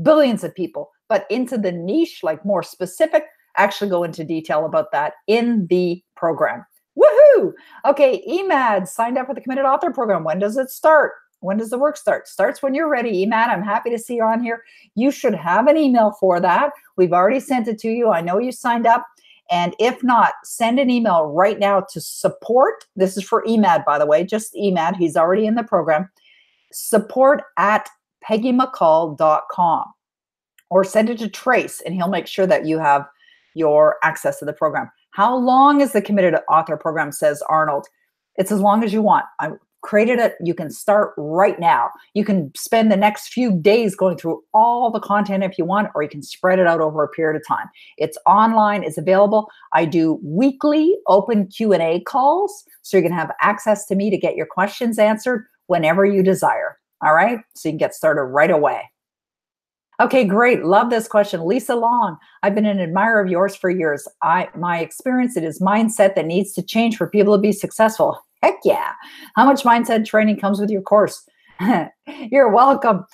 Billions of people. But into the niche, like more specific, actually go into detail about that in the program. Woohoo! Okay, EMAD signed up for the Committed Author Program. When does it start? When does the work start? Starts when you're ready, EMAD. I'm happy to see you on here. You should have an email for that. We've already sent it to you. I know you signed up. And if not, send an email right now to support. This is for EMAD, by the way, just EMAD. He's already in the program. support@peggymccall.com. Or send it to Trace, and he'll make sure that you have your access to the program. How long is the Committed Author Program, says Arnold? It's as long as you want. I created it. You can start right now. You can spend the next few days going through all the content if you want, or you can spread it out over a period of time. It's online. It's available. I do weekly open Q&A calls, so you can have access to me to get your questions answered whenever you desire. All right? So you can get started right away. Okay, great. Love this question. Lisa Long, I've been an admirer of yours for years. My experience, it is mindset that needs to change for people to be successful. Heck yeah. How much mindset training comes with your course? You're welcome.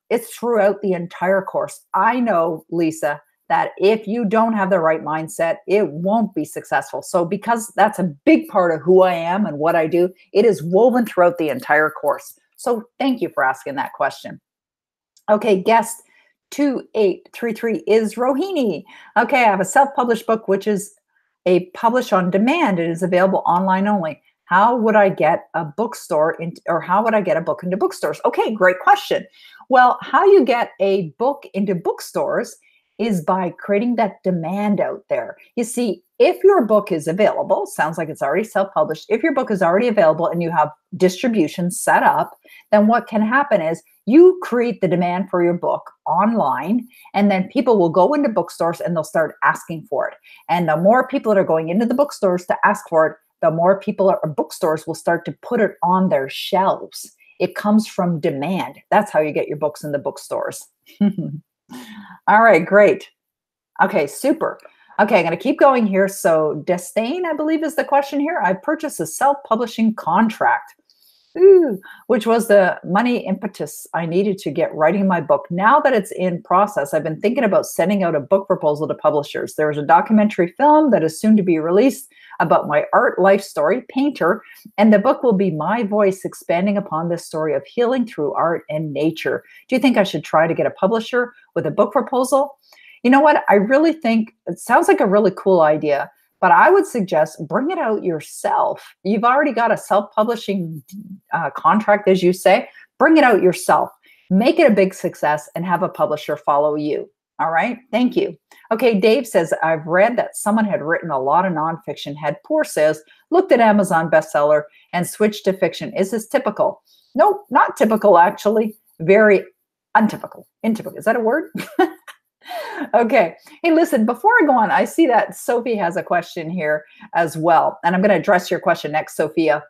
It's throughout the entire course. I know, Lisa, that if you don't have the right mindset, it won't be successful. So, because that's a big part of who I am and what I do, it is woven throughout the entire course. So, thank you for asking that question. Okay, guest 2833 is Rohini. Okay, I have a self-published book, which is a publish on demand. It is available online only. How would I get a bookstore or how would I get a book into bookstores? Okay, great question. Well, how you get a book into bookstores is by creating that demand out there. You see, if your book is available, sounds like it's already self-published. If your book is already available and you have distribution set up, then what can happen is you create the demand for your book online, and then people will go into bookstores and they'll start asking for it. And the more people that are going into the bookstores to ask for it, the more people or bookstores will start to put it on their shelves. It comes from demand. That's how you get your books in the bookstores. All right, great. Okay, super. Okay, I'm going to keep going here. So, Destain, I believe, is the question here. I purchased a self-publishing contract. Ooh, which was the money impetus I needed to get writing my book. Now that it's in process, I've been thinking about sending out a book proposal to publishers. There's a documentary film that is soon to be released about my art life story, Painter, and the book will be my voice expanding upon this story of healing through art and nature. Do you think I should try to get a publisher with a book proposal? You know what? I really think it sounds like a really cool idea. But I would suggest bring it out yourself. You've already got a self-publishing contract, as you say. Bring it out yourself. Make it a big success and have a publisher follow you. All right. Thank you. Okay. Dave says, I've read that someone had written a lot of nonfiction, had poor sales, looked at Amazon bestseller, and switched to fiction. Is this typical? No, not typical, actually. Very untypical. Intypical. Is that a word? Okay. Hey, listen, before I go on, I see that Sophie has a question here as well. And I'm going to address your question next, Sophia.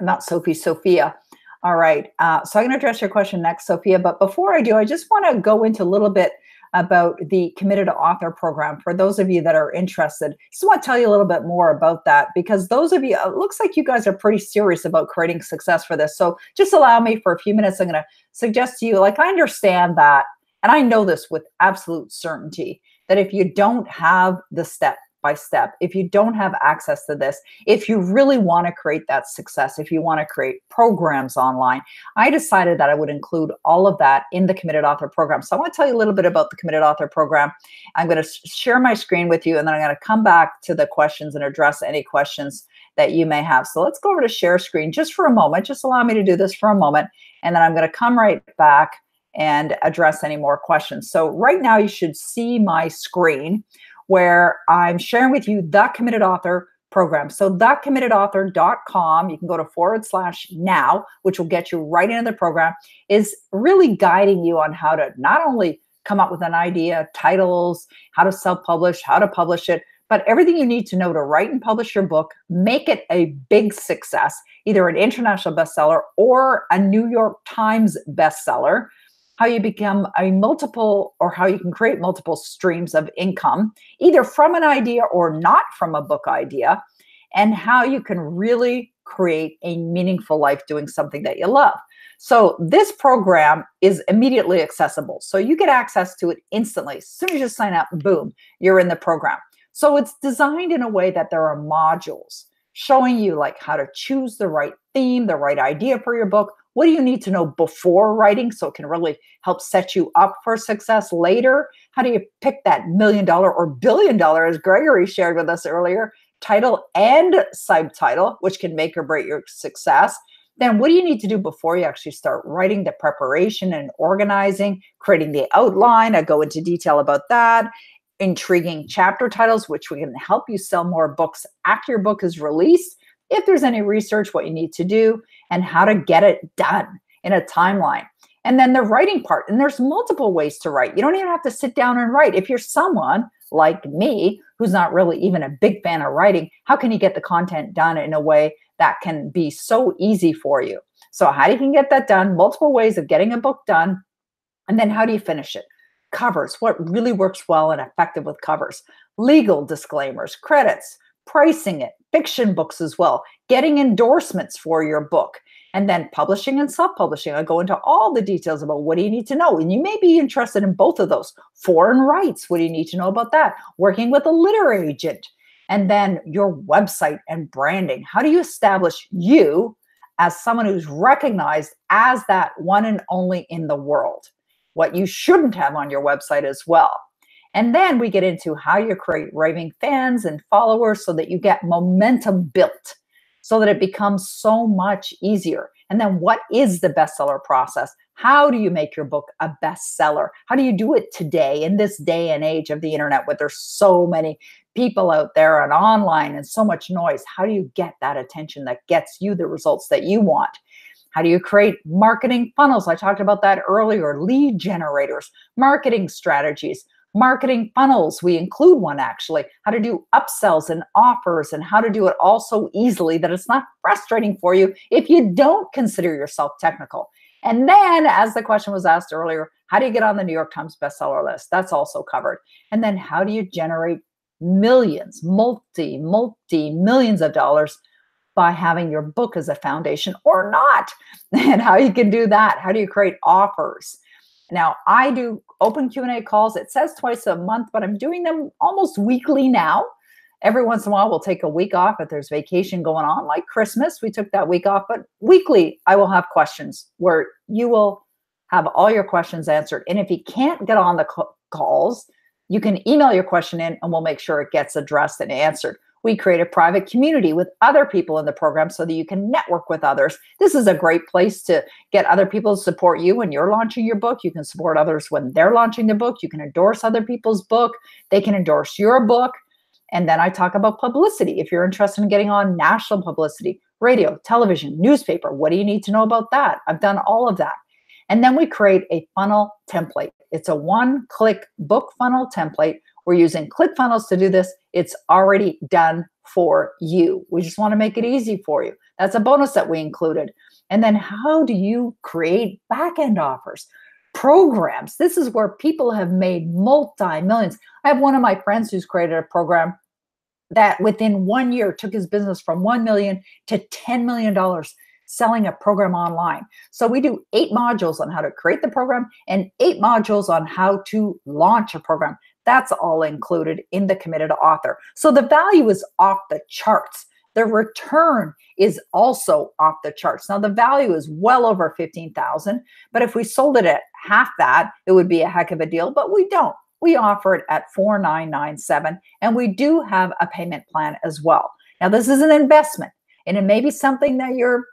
Not Sophie, Sophia. All right. So I'm going to address your question next, Sophia. But before I do, I just want to go into a little bit about the Committed to Author program for those of you that are interested. Just want to tell you a little bit more about that because those of you, it looks like you guys are pretty serious about creating success for this. So just allow me for a few minutes. I'm going to suggest to you, like, I understand that. And I know this with absolute certainty that if you don't have the step by step, if you don't have access to this, if you really want to create that success, if you want to create programs online, I decided that I would include all of that in the Committed Author program. So I want to tell you a little bit about the Committed Author program. I'm going to share my screen with you, and then I'm going to come back to the questions and address any questions that you may have. So let's go over to share screen just for a moment. Just allow me to do this for a moment, and then I'm going to come right back and address any more questions. So right now you should see my screen where I'm sharing with you the Committed Author program. So thecommittedauthor.com, you can go to /now, which will get you right into the program, is really guiding you on how to not only come up with an idea, titles, how to self-publish, how to publish it, but everything you need to know to write and publish your book, make it a big success, either an international bestseller or a New York Times bestseller, how you become a multiple or how you can create multiple streams of income, either from an idea or not from a book idea, and how you can really create a meaningful life doing something that you love. So this program is immediately accessible. So you get access to it instantly. As soon as you sign up, boom, you're in the program. So it's designed in a way that there are modules showing you like how to choose the right theme, the right idea for your book. What do you need to know before writing so it can really help set you up for success later? How do you pick that $1 million or $1 billion, as Gregory shared with us earlier, title and subtitle, which can make or break your success? Then what do you need to do before you actually start writing, the preparation and organizing, creating the outline? I go into detail about that. Intriguing chapter titles, which we can help you sell more books after your book is released. If there's any research, what you need to do, and how to get it done in a timeline. And then the writing part, and there's multiple ways to write. You don't even have to sit down and write. If you're someone like me, who's not really even a big fan of writing, how can you get the content done in a way that can be so easy for you? So how you can get that done, multiple ways of getting a book done. And then how do you finish it? Covers, what really works well and effective with covers, legal disclaimers, credits, pricing it, fiction books as well, getting endorsements for your book, and then publishing and self-publishing. I go into all the details about what do you need to know. And you may be interested in both of those. Foreign rights, what do you need to know about that? Working with a literary agent. And then your website and branding. How do you establish you as someone who's recognized as that one and only in the world? What you shouldn't have on your website as well. And then we get into how you create raving fans and followers so that you get momentum built so that it becomes so much easier. And then what is the bestseller process? How do you make your book a bestseller? How do you do it today in this day and age of the internet where there's so many people out there and online and so much noise? How do you get that attention that gets you the results that you want? How do you create marketing funnels? I talked about that earlier. Lead generators, marketing strategies, marketing funnels. We include one actually, how to do upsells and offers and how to do it all so easily that it's not frustrating for you if you don't consider yourself technical. And then, as the question was asked earlier, how do you get on the New York Times bestseller list? That's also covered. And then how do you generate millions, multi-millions of dollars by having your book as a foundation or not? And how you can do that. How do you create offers? Now, I do open Q&A calls. It says twice a month, but I'm doing them almost weekly now. Every once in a while, we'll take a week off if there's vacation going on, like Christmas. We took that week off, but weekly, I will have questions where you will have all your questions answered. And if you can't get on the calls, you can email your question in and we'll make sure it gets addressed and answered. We create a private community with other people in the program so that you can network with others. This is a great place to get other people to support you when you're launching your book. You can support others when they're launching their book. You can endorse other people's book. They can endorse your book. And then I talk about publicity. If you're interested in getting on national publicity, radio, television, newspaper, what do you need to know about that? I've done all of that. And then we create a funnel template. It's a one-click book funnel template. We're using ClickFunnels to do this. It's already done for you. We just want to make it easy for you. That's a bonus that we included. And then how do you create back-end offers? Programs. This is where people have made multi-millions. I have one of my friends who's created a program that within 1 year took his business from $1 million to $10 million selling a program online. So we do 8 modules on how to create the program and 8 modules on how to launch a program. That's all included in the Committed Author. So the value is off the charts. The return is also off the charts. Now the value is well over $15,000, but if we sold it at half that, it would be a heck of a deal, but we don't. We offer it at $4,997, and we do have a payment plan as well. Now this is an investment, and it may be something that you're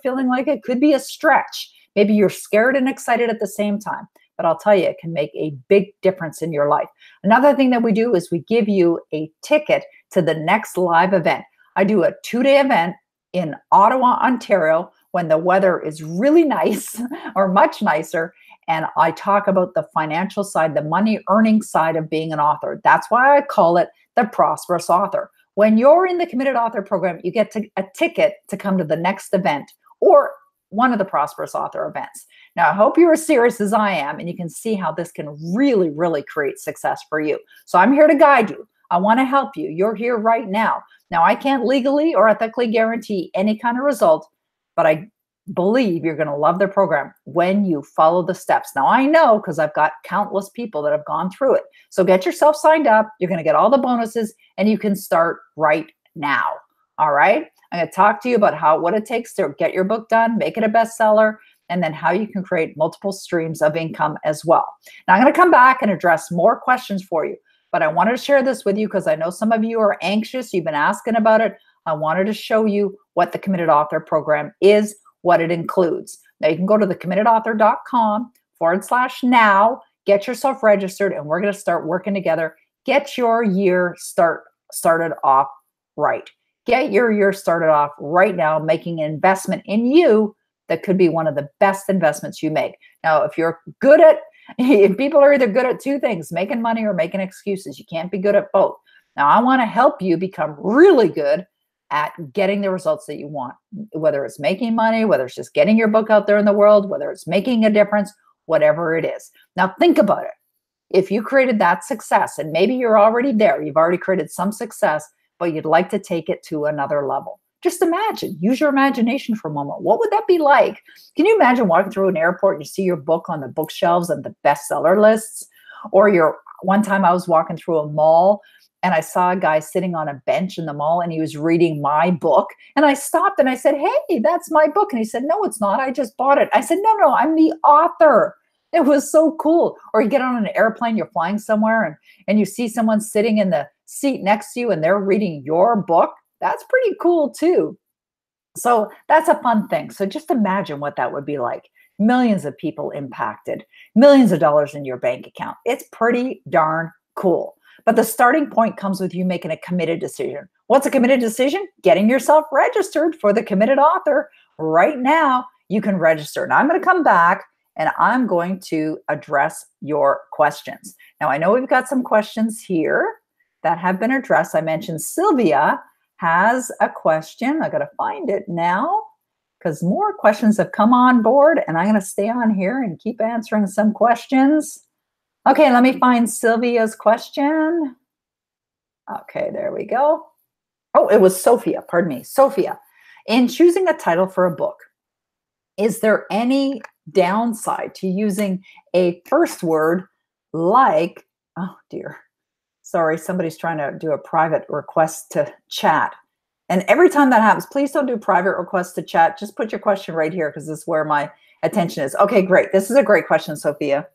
feeling like it could be a stretch. Maybe you're scared and excited at the same time, but I'll tell you, it can make a big difference in your life. Another thing that we do is we give you a ticket to the next live event. I do a 2-day event in Ottawa, Ontario, when the weather is really nice or much nicer. And I talk about the financial side, the money earning side of being an author. That's why I call it the Prosperous Author. When you're in the Committed Author program, you get a ticket to come to the next event or one of the Prosperous Author events. Now, I hope you're as serious as I am, and you can see how this can really, really create success for you. So I'm here to guide you. I want to help you. You're here right now. Now, I can't legally or ethically guarantee any kind of result, but I believe you're going to love the program when you follow the steps. Now, I know because I've got countless people that have gone through it. So get yourself signed up. You're going to get all the bonuses, and you can start right now. All right? I'm going to talk to you about what it takes to get your book done, make it a bestseller, and then how you can create multiple streams of income as well. Now, I'm going to come back and address more questions for you, but I wanted to share this with you because I know some of you are anxious. You've been asking about it. I wanted to show you what the Committed Author program is, what it includes. Now, you can go to thecommittedauthor.com/now, get yourself registered, and we're going to start working together. Get your year started off right. Get your year started off right now, making an investment in you that could be one of the best investments you make. Now, if you're good at, people are either good at 2 things, making money or making excuses. You can't be good at both. Now, I want to help you become really good at getting the results that you want, whether it's making money, whether it's just getting your book out there in the world, whether it's making a difference, whatever it is. Now think about it. If you created that success, and maybe you're already there, you've already created some success, but you'd like to take it to another level. Just imagine, use your imagination for a moment. What would that be like? Can you imagine walking through an airport and you see your book on the bookshelves and the bestseller lists? Or one time I was walking through a mall and I saw a guy sitting on a bench in the mall and he was reading my book. And I stopped and I said, "Hey, that's my book." And he said, "No, it's not. I just bought it." I said, "No, I'm the author." It was so cool. Or you get on an airplane, you're flying somewhere and you see someone sitting in the seat next to you and they're reading your book. That's pretty cool too. So that's a fun thing. So just imagine what that would be like. Millions of people impacted, millions of dollars in your bank account. It's pretty darn cool. But the starting point comes with you making a committed decision. What's a committed decision? Getting yourself registered for the Committed Author. Right now, you can register. Now I'm going to come back and I'm going to address your questions. Now I know we've got some questions here that have been addressed. I mentioned Sylvia has a question. I got to find it now because more questions have come on board and I'm going to stay on here and keep answering some questions. Okay, let me find Sylvia's question. Okay, there we go. Oh, it was Sophia, pardon me. Sophia, in choosing a title for a book, is there any downside to using a first word like, oh dear, sorry, somebody's trying to do a private request to chat. And every time that happens, please don't do private requests to chat. Just put your question right here because this is where my attention is. Okay, great. This is a great question, Sophia.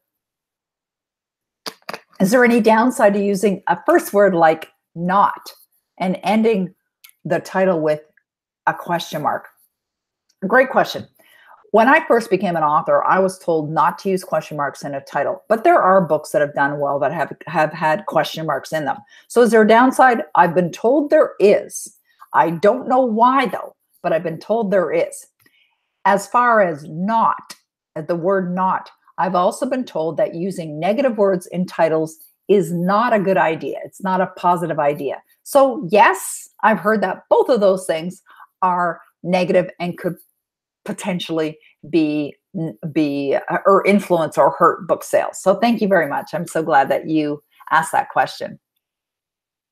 Is there any downside to using a first word like not and ending the title with a question mark? Great question. When I first became an author, I was told not to use question marks in a title, but there are books that have done well that have had question marks in them. So is there a downside? I've been told there is. I don't know why though, but I've been told there is. As far as not, the word not, I've also been told that using negative words in titles is not a good idea. It's not a positive idea. So yes, I've heard that both of those things are negative and could potentially be or influence or hurt book sales. So thank you very much. I'm so glad that you asked that question.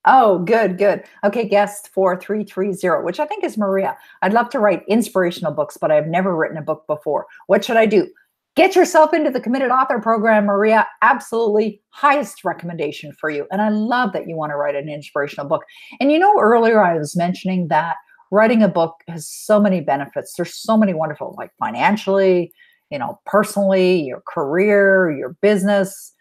Oh, good. Okay, guest 4330, which I think is Maria. I'd love to write inspirational books, but I've never written a book before. What should I do? Get yourself into the Committed Author Program, Maria. Absolutely highest recommendation for you. And I love that you want to write an inspirational book. And you know, earlier I was mentioning that writing a book has so many benefits. There's so many wonderful, like financially, personally, your career, your business.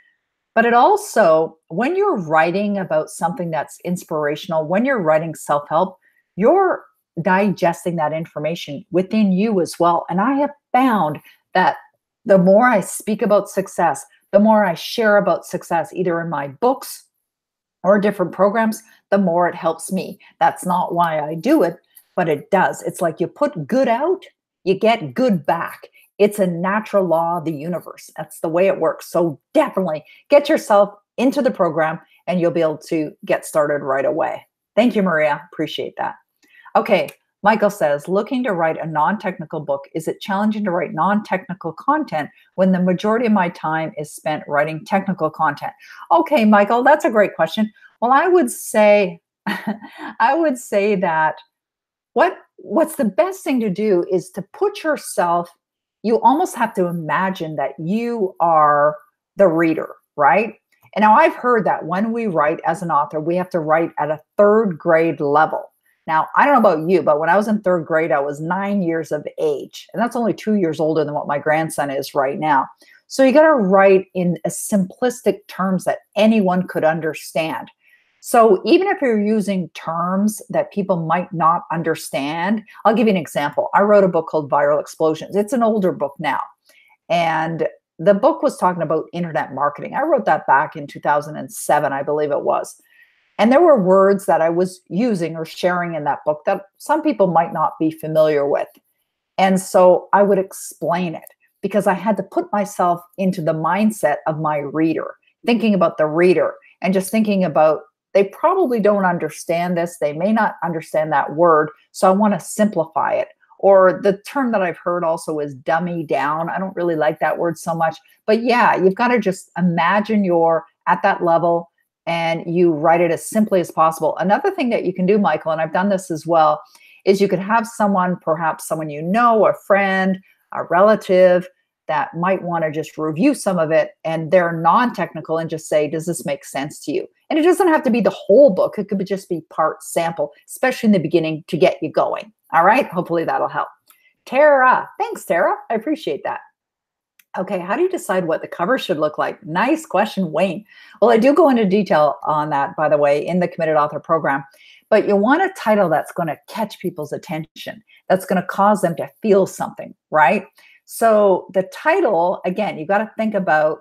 But it also, when you're writing about something that's inspirational, when you're writing self-help, you're digesting that information within you as well. And I have found that the more I speak about success, the more I share about success, either in my books or different programs, the more it helps me. That's not why I do it, but it does. It's like you put good out, you get good back. It's a natural law of the universe. That's the way it works. So definitely get yourself into the program and you'll be able to get started right away. Thank you, Maria. Appreciate that. Okay, Michael says, looking to write a non-technical book, is it challenging to write non-technical content when the majority of my time is spent writing technical content? Okay, Michael, that's a great question. Well, I would say, that what's the best thing to do is to put yourself, you almost have to imagine that you are the reader, right? And now I've heard that when we write as an author, we have to write at a third grade level. Now, I don't know about you, but when I was in third grade, I was 9 years of age. And that's only 2 years older than what my grandson is right now. So you got to write in a simplistic terms that anyone could understand. So even if you're using terms that people might not understand, I'll give you an example. I wrote a book called Viral Explosions. It's an older book now. And the book was talking about internet marketing. I wrote that back in 2007, I believe it was. And there were words that I was using or sharing in that book that some people might not be familiar with. And so I would explain it because I had to put myself into the mindset of my reader, thinking about the reader and just thinking about, they probably don't understand this. They may not understand that word. So I want to simplify it. or the term that I've heard also is dummy down. I don't really like that word so much, but yeah, you've got to just imagine you're at that level and you write it as simply as possible. Another thing that you can do, Michael, and I've done this as well, is you could have someone, perhaps someone you know, a friend, a relative, that might want to just review some of it, and they're non-technical, and just say, does this make sense to you? And it doesn't have to be the whole book. It could just be part sample, especially in the beginning to get you going. All right. Hopefully that'll help. Tara. Thanks, Tara. I appreciate that. Okay. How do you decide what the cover should look like? Nice question, Wayne. Well, I do go into detail on that, by the way, in the Committed Author program. But you want a title that's going to catch people's attention, that's going to cause them to feel something, right? So the title, again, you got to think about,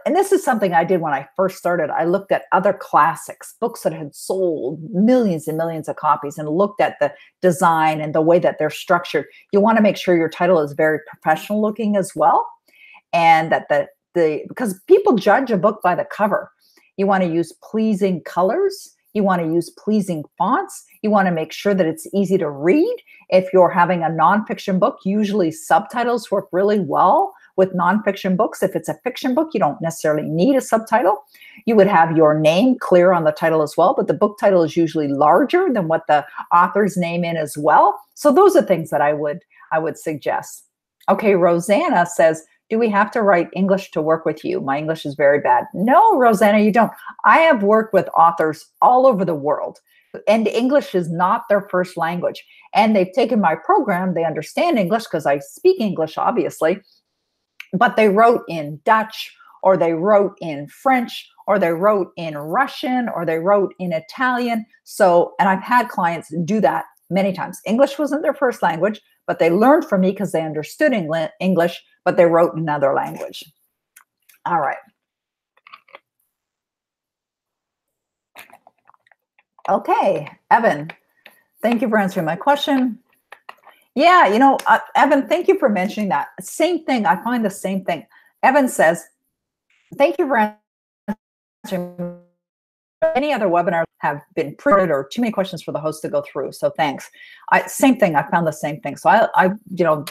and this is something I did when I first started. I looked at other classics, books that had sold millions and millions of copies, and looked at the design and the way that they're structured. You want to make sure your title is very professional looking as well. And that because people judge a book by the cover. You want to use pleasing colors. You want to use pleasing fonts. You want to make sure that it's easy to read. If you're having a nonfiction book, usually subtitles work really well with nonfiction books. If it's a fiction book, you don't necessarily need a subtitle. You would have your name clear on the title as well, but the book title is usually larger than what the author's name is as well. So those are things that I would suggest. Okay, Rosanna says, do we have to write English to work with you? My English is very bad. No, Rosanna, you don't. I have worked with authors all over the world, and English is not their first language. And they've taken my program. They understand English because I speak English, obviously, but they wrote in Dutch, or they wrote in French, or they wrote in Russian, or they wrote in Italian. So, and I've had clients do that many times. English wasn't their first language, but they learned from me because they understood English, but they wrote in another language. All right. Okay, Evan, thank you for answering my question. Yeah, you know, Evan, thank you for mentioning that. Same thing. I find the same thing. Evan says, thank you for answering. Any other webinars have been pre-recorded or too many questions for the host to go through. So thanks. Same thing. I found the same thing. So I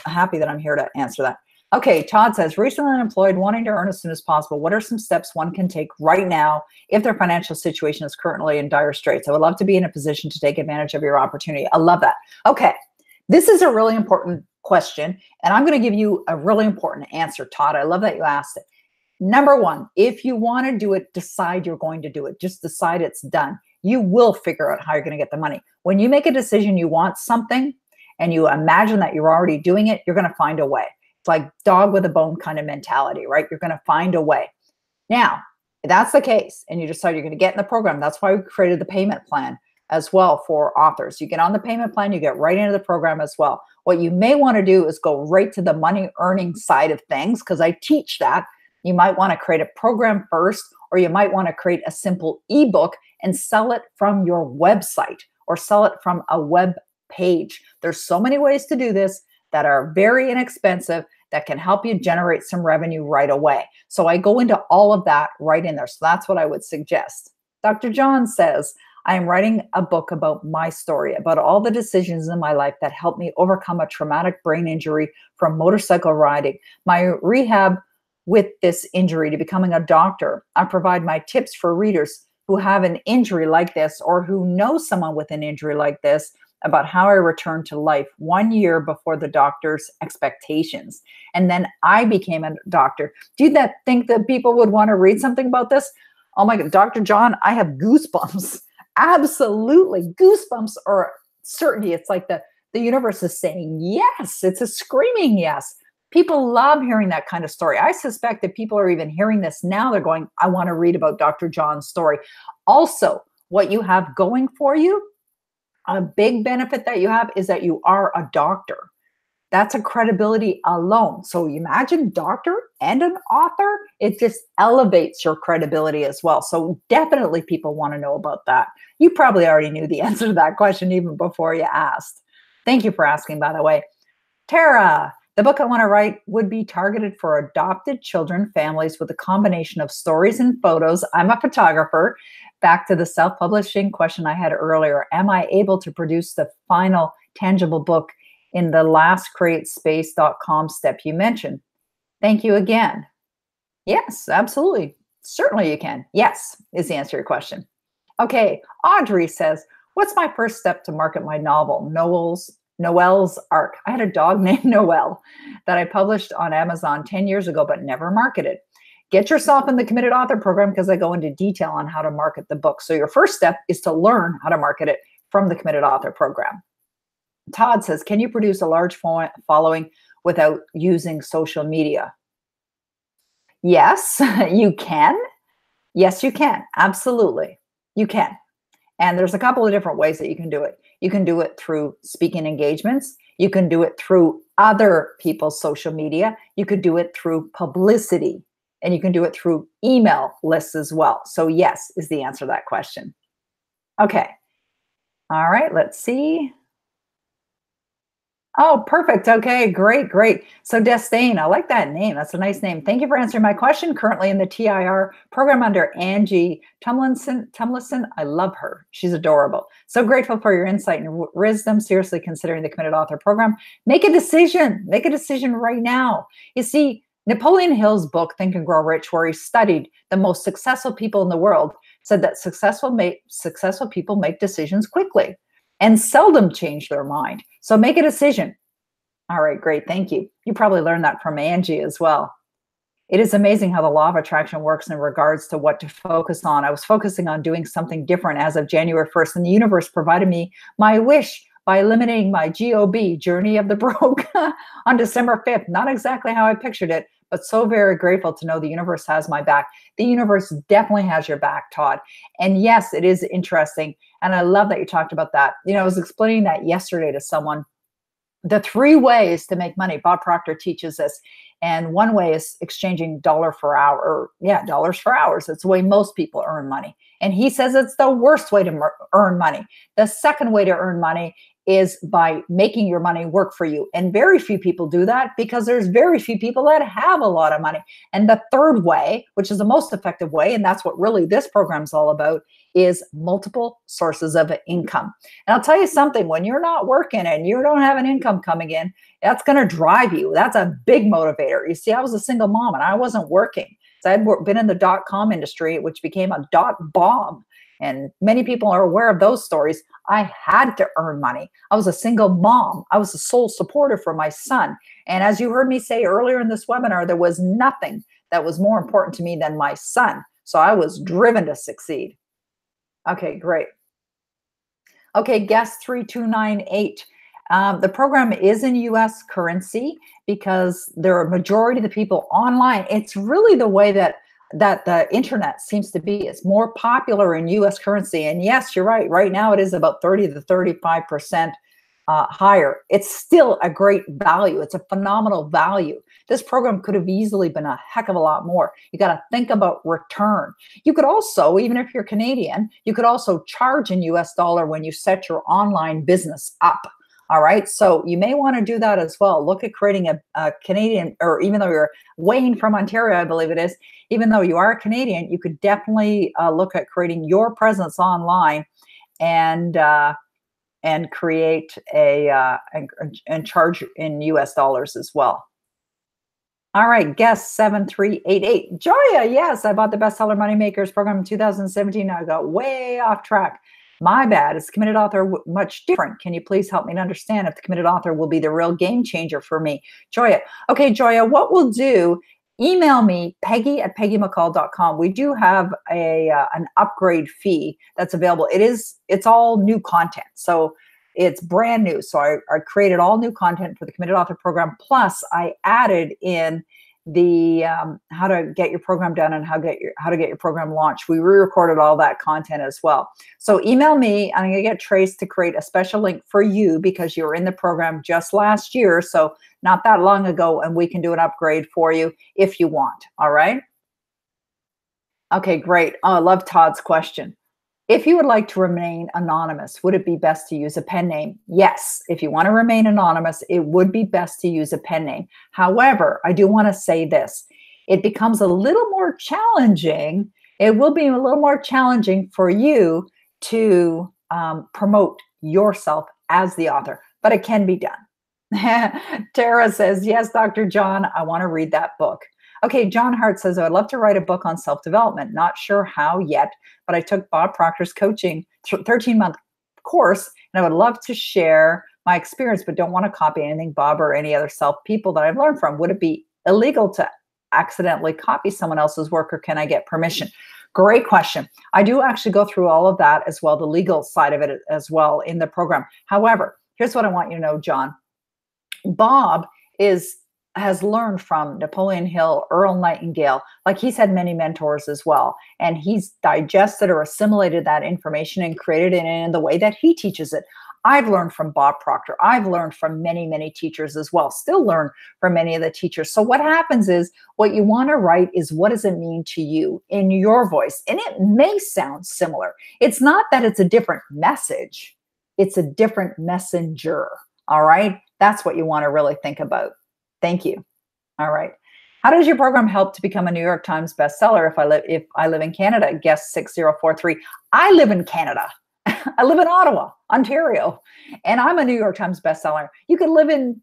happy that I'm here to answer that. Okay, Todd says, recently unemployed, wanting to earn as soon as possible. What are some steps one can take right now if their financial situation is currently in dire straits? I would love to be in a position to take advantage of your opportunity. I love that. Okay, this is a really important question, and I'm going to give you a really important answer, Todd. I love that you asked it. Number one, if you want to do it, decide you're going to do it. Just decide it's done. You will figure out how you're going to get the money. When you make a decision, you want something, and you imagine that you're already doing it, you're going to find a way. It's like dog with a bone kind of mentality, right? You're going to find a way. Now, if that's the case, and you decide you're going to get in the program, that's why we created the payment plan as well for authors. You get on the payment plan, you get right into the program as well. What you may want to do is go right to the money earning side of things, because I teach that. You might want to create a program first, or you might want to create a simple ebook and sell it from your website or sell it from a web page. There's so many ways to do this that are very inexpensive that can help you generate some revenue right away. So I go into all of that right in there. So that's what I would suggest. Dr. John says, I am writing a book about my story, about all the decisions in my life that helped me overcome a traumatic brain injury from motorcycle riding. My rehab with this injury to becoming a doctor. I provide my tips for readers who have an injury like this, or who know someone with an injury like this, about how I returned to life 1 year before the doctor's expectations. And then I became a doctor. Do you think that people would want to read something about this? Oh my God, Dr. John, I have goosebumps. Absolutely. Goosebumps are certainty. It's like the universe is saying yes. It's a screaming yes. People love hearing that kind of story. I suspect that people are even hearing this now. They're going, I want to read about Dr. John's story. Also, what you have going for you, a big benefit that you have is that you are a doctor. That's a credibility alone. So you imagine doctor and an author, it just elevates your credibility as well. So definitely people want to know about that. You probably already knew the answer to that question even before you asked. Thank you for asking, by the way. Tara, the book I want to write would be targeted for adopted children, families with a combination of stories and photos. I'm a photographer. Back to the self-publishing question I had earlier. Am I able to produce the final tangible book in the last createspace.com step you mentioned. Thank you again. Yes, absolutely. Certainly you can. Yes, is the answer to your question. Okay, Audrey says, what's my first step to market my novel, Noel's Ark? I had a dog named Noel that I published on Amazon 10 years ago, but never marketed. Get yourself in the Committed Author program because I go into detail on how to market the book. So your first step is to learn how to market it from the Committed Author program. Todd says, can you produce a large following without using social media? Yes, you can. Yes, you can. Absolutely. You can. And there's a couple of different ways that you can do it. You can do it through speaking engagements. You can do it through other people's social media. You could do it through publicity. And you can do it through email lists as well. So yes is the answer to that question. Okay. All right, let's see. Oh, perfect. Okay, great, great. So Destain, I like that name. That's a nice name. Thank you for answering my question. Currently in the TIR program under Angie Tumlinson. I love her. She's adorable. So grateful for your insight and wisdom. Seriously considering the Committed Author program. Make a decision. Make a decision right now. You see, Napoleon Hill's book, Think and Grow Rich, where he studied the most successful people in the world, said that successful people make decisions quickly and seldom change their mind. So make a decision. All right, great. Thank you. You probably learned that from Angie as well. It is amazing how the law of attraction works in regards to what to focus on. I was focusing on doing something different as of January 1st, and the universe provided me my wish by eliminating my GOB, Journey of the Broke, on December 5th. Not exactly how I pictured it, but so very grateful to know the universe has my back. The universe definitely has your back, Todd. And yes, it is interesting. And I love that you talked about that. You know, I was explaining that yesterday to someone. The 3 ways to make money, Bob Proctor teaches us. And one way is exchanging dollars for hours. It's the way most people earn money. And he says it's the worst way to earn money. The second way to earn money is by making your money work for you. And very few people do that because there's very few people that have a lot of money. And the third way, which is the most effective way, and that's what really this program's all about, is multiple sources of income. And I'll tell you something, when you're not working and you don't have an income coming in, that's going to drive you. That's a big motivator. You see, I was a single mom and I wasn't working. So I'd been in the .com industry, which became a .bomb. And many people are aware of those stories. I had to earn money. I was a single mom. I was the sole supporter for my son. And as you heard me say earlier in this webinar, there was nothing that was more important to me than my son. So I was driven to succeed. Okay, great. Okay, guest 3298. The program is in US currency because there are a majority of the people online. It's really the way that the internet seems to be. It's more popular in US currency. And yes, you're right. Right now it is about 30 to 35% higher. It's still a great value. It's a phenomenal value. This program could have easily been a heck of a lot more. You got to think about return. You could also, even if you're Canadian, you could also charge in US dollar when you set your online business up. All right. So you may want to do that as well. Look at creating a Canadian, or even though you're Wayne from Ontario, I believe it is, even though you are a Canadian, you could definitely look at creating your presence online and create and charge in US dollars as well. All right, guest 7388. Joya, yes, I bought the Bestseller Moneymakers program in 2017. I got way off track. My bad. Is Committed Author much different? Can you please help me to understand if the Committed Author will be the real game changer for me? Joya. Okay, Joya, what we'll do, email me, Peggy@PeggyMcColl.com. We do have an upgrade fee that's available. It's all new content. So it's brand new. So I created all new content for the Committed Author program. Plus I added in the how to get your program done and how to get your program launched. We re-recorded all that content as well. So email me. I'm going to get Trace to create a special link for you because you were in the program just last year. So not that long ago, and we can do an upgrade for you if you want. All right. Okay, great. Oh, I love Todd's question. If you would like to remain anonymous, would it be best to use a pen name? Yes. If you want to remain anonymous, it would be best to use a pen name. However, I do want to say this. It becomes a little more challenging. It will be a little more challenging for you to promote yourself as the author, but it can be done. Tara says, yes, Dr. John, I want to read that book. Okay, John Hart says, I'd love to write a book on self-development. Not sure how yet, but I took Bob Proctor's coaching 13-month course, and I would love to share my experience, but don't want to copy anything Bob or any other self people that I've learned from. Would it be illegal to accidentally copy someone else's work, or can I get permission? Great question. I do actually go through all of that as well, the legal side of it as well in the program. However, here's what I want you to know, John. Bob has learned from Napoleon Hill, Earl Nightingale, like he's had many mentors as well. And he's digested or assimilated that information and created it in the way that he teaches it. I've learned from Bob Proctor. I've learned from many, many teachers as well, still learn from many of the teachers. So what happens is what you want to write is, what does it mean to you in your voice? And it may sound similar. It's not that it's a different message. It's a different messenger. All right. That's what you want to really think about. Thank you. All right. How does your program help to become a New York Times bestseller if I live in Canada? Guest 6043. I live in Canada. I live in Ottawa, Ontario, and I'm a New York Times bestseller. You can live in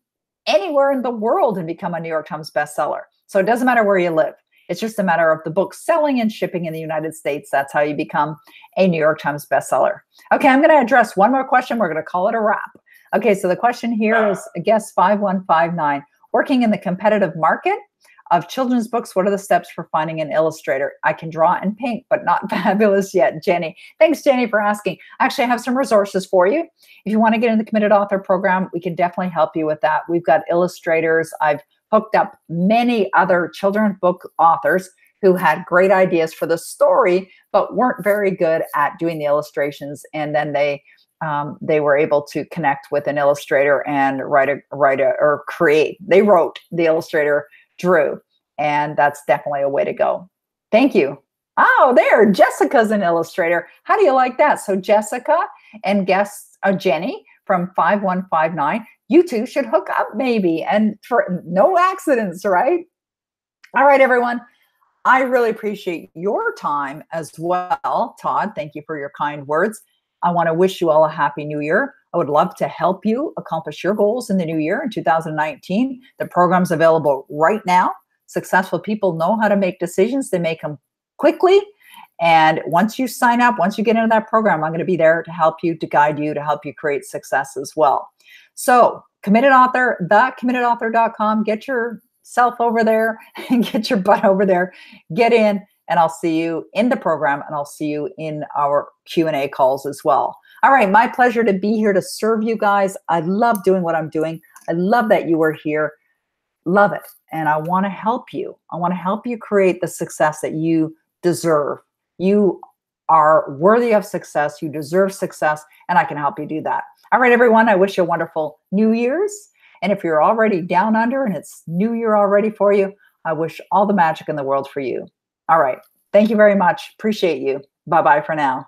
anywhere in the world and become a New York Times bestseller. So it doesn't matter where you live. It's just a matter of the book selling and shipping in the United States. That's how you become a New York Times bestseller. Okay, I'm going to address one more question. We're going to call it a wrap. Okay, so the question here is guest 5159. Working in the competitive market of children's books, what are the steps for finding an illustrator? I can draw and paint, but not fabulous yet, Jenny. Thanks, Jenny, for asking. Actually, I have some resources for you. If you want to get in the Committed Author program, we can definitely help you with that. We've got illustrators. I've hooked up many other children's book authors who had great ideas for the story, but weren't very good at doing the illustrations. And then they were able to connect with an illustrator and create. They wrote, the illustrator drew, and that's definitely a way to go. Thank you. Oh, there, Jessica's an illustrator. How do you like that? So Jessica and guest Jenny from 5159, you two should hook up maybe, and for no accidents, right? All right, everyone. I really appreciate your time as well. Todd, thank you for your kind words. I want to wish you all a happy new year. I would love to help you accomplish your goals in the new year in 2019. The program's available right now. Successful people know how to make decisions. They make them quickly. And once you sign up, once you get into that program, I'm going to be there to help you, to guide you, to help you create success as well. So Committed Author, thecommittedauthor.com. Get yourself over there and get your butt over there. Get in. And I'll see you in the program, and I'll see you in our Q&A calls as well. All right, my pleasure to be here to serve you guys. I love doing what I'm doing. I love that you were here. Love it. And I want to help you. I want to help you create the success that you deserve. You are worthy of success. You deserve success, and I can help you do that. All right, everyone, I wish you a wonderful New Year's. And if you're already down under and it's New Year already for you, I wish all the magic in the world for you. All right. Thank you very much. Appreciate you. Bye-bye for now.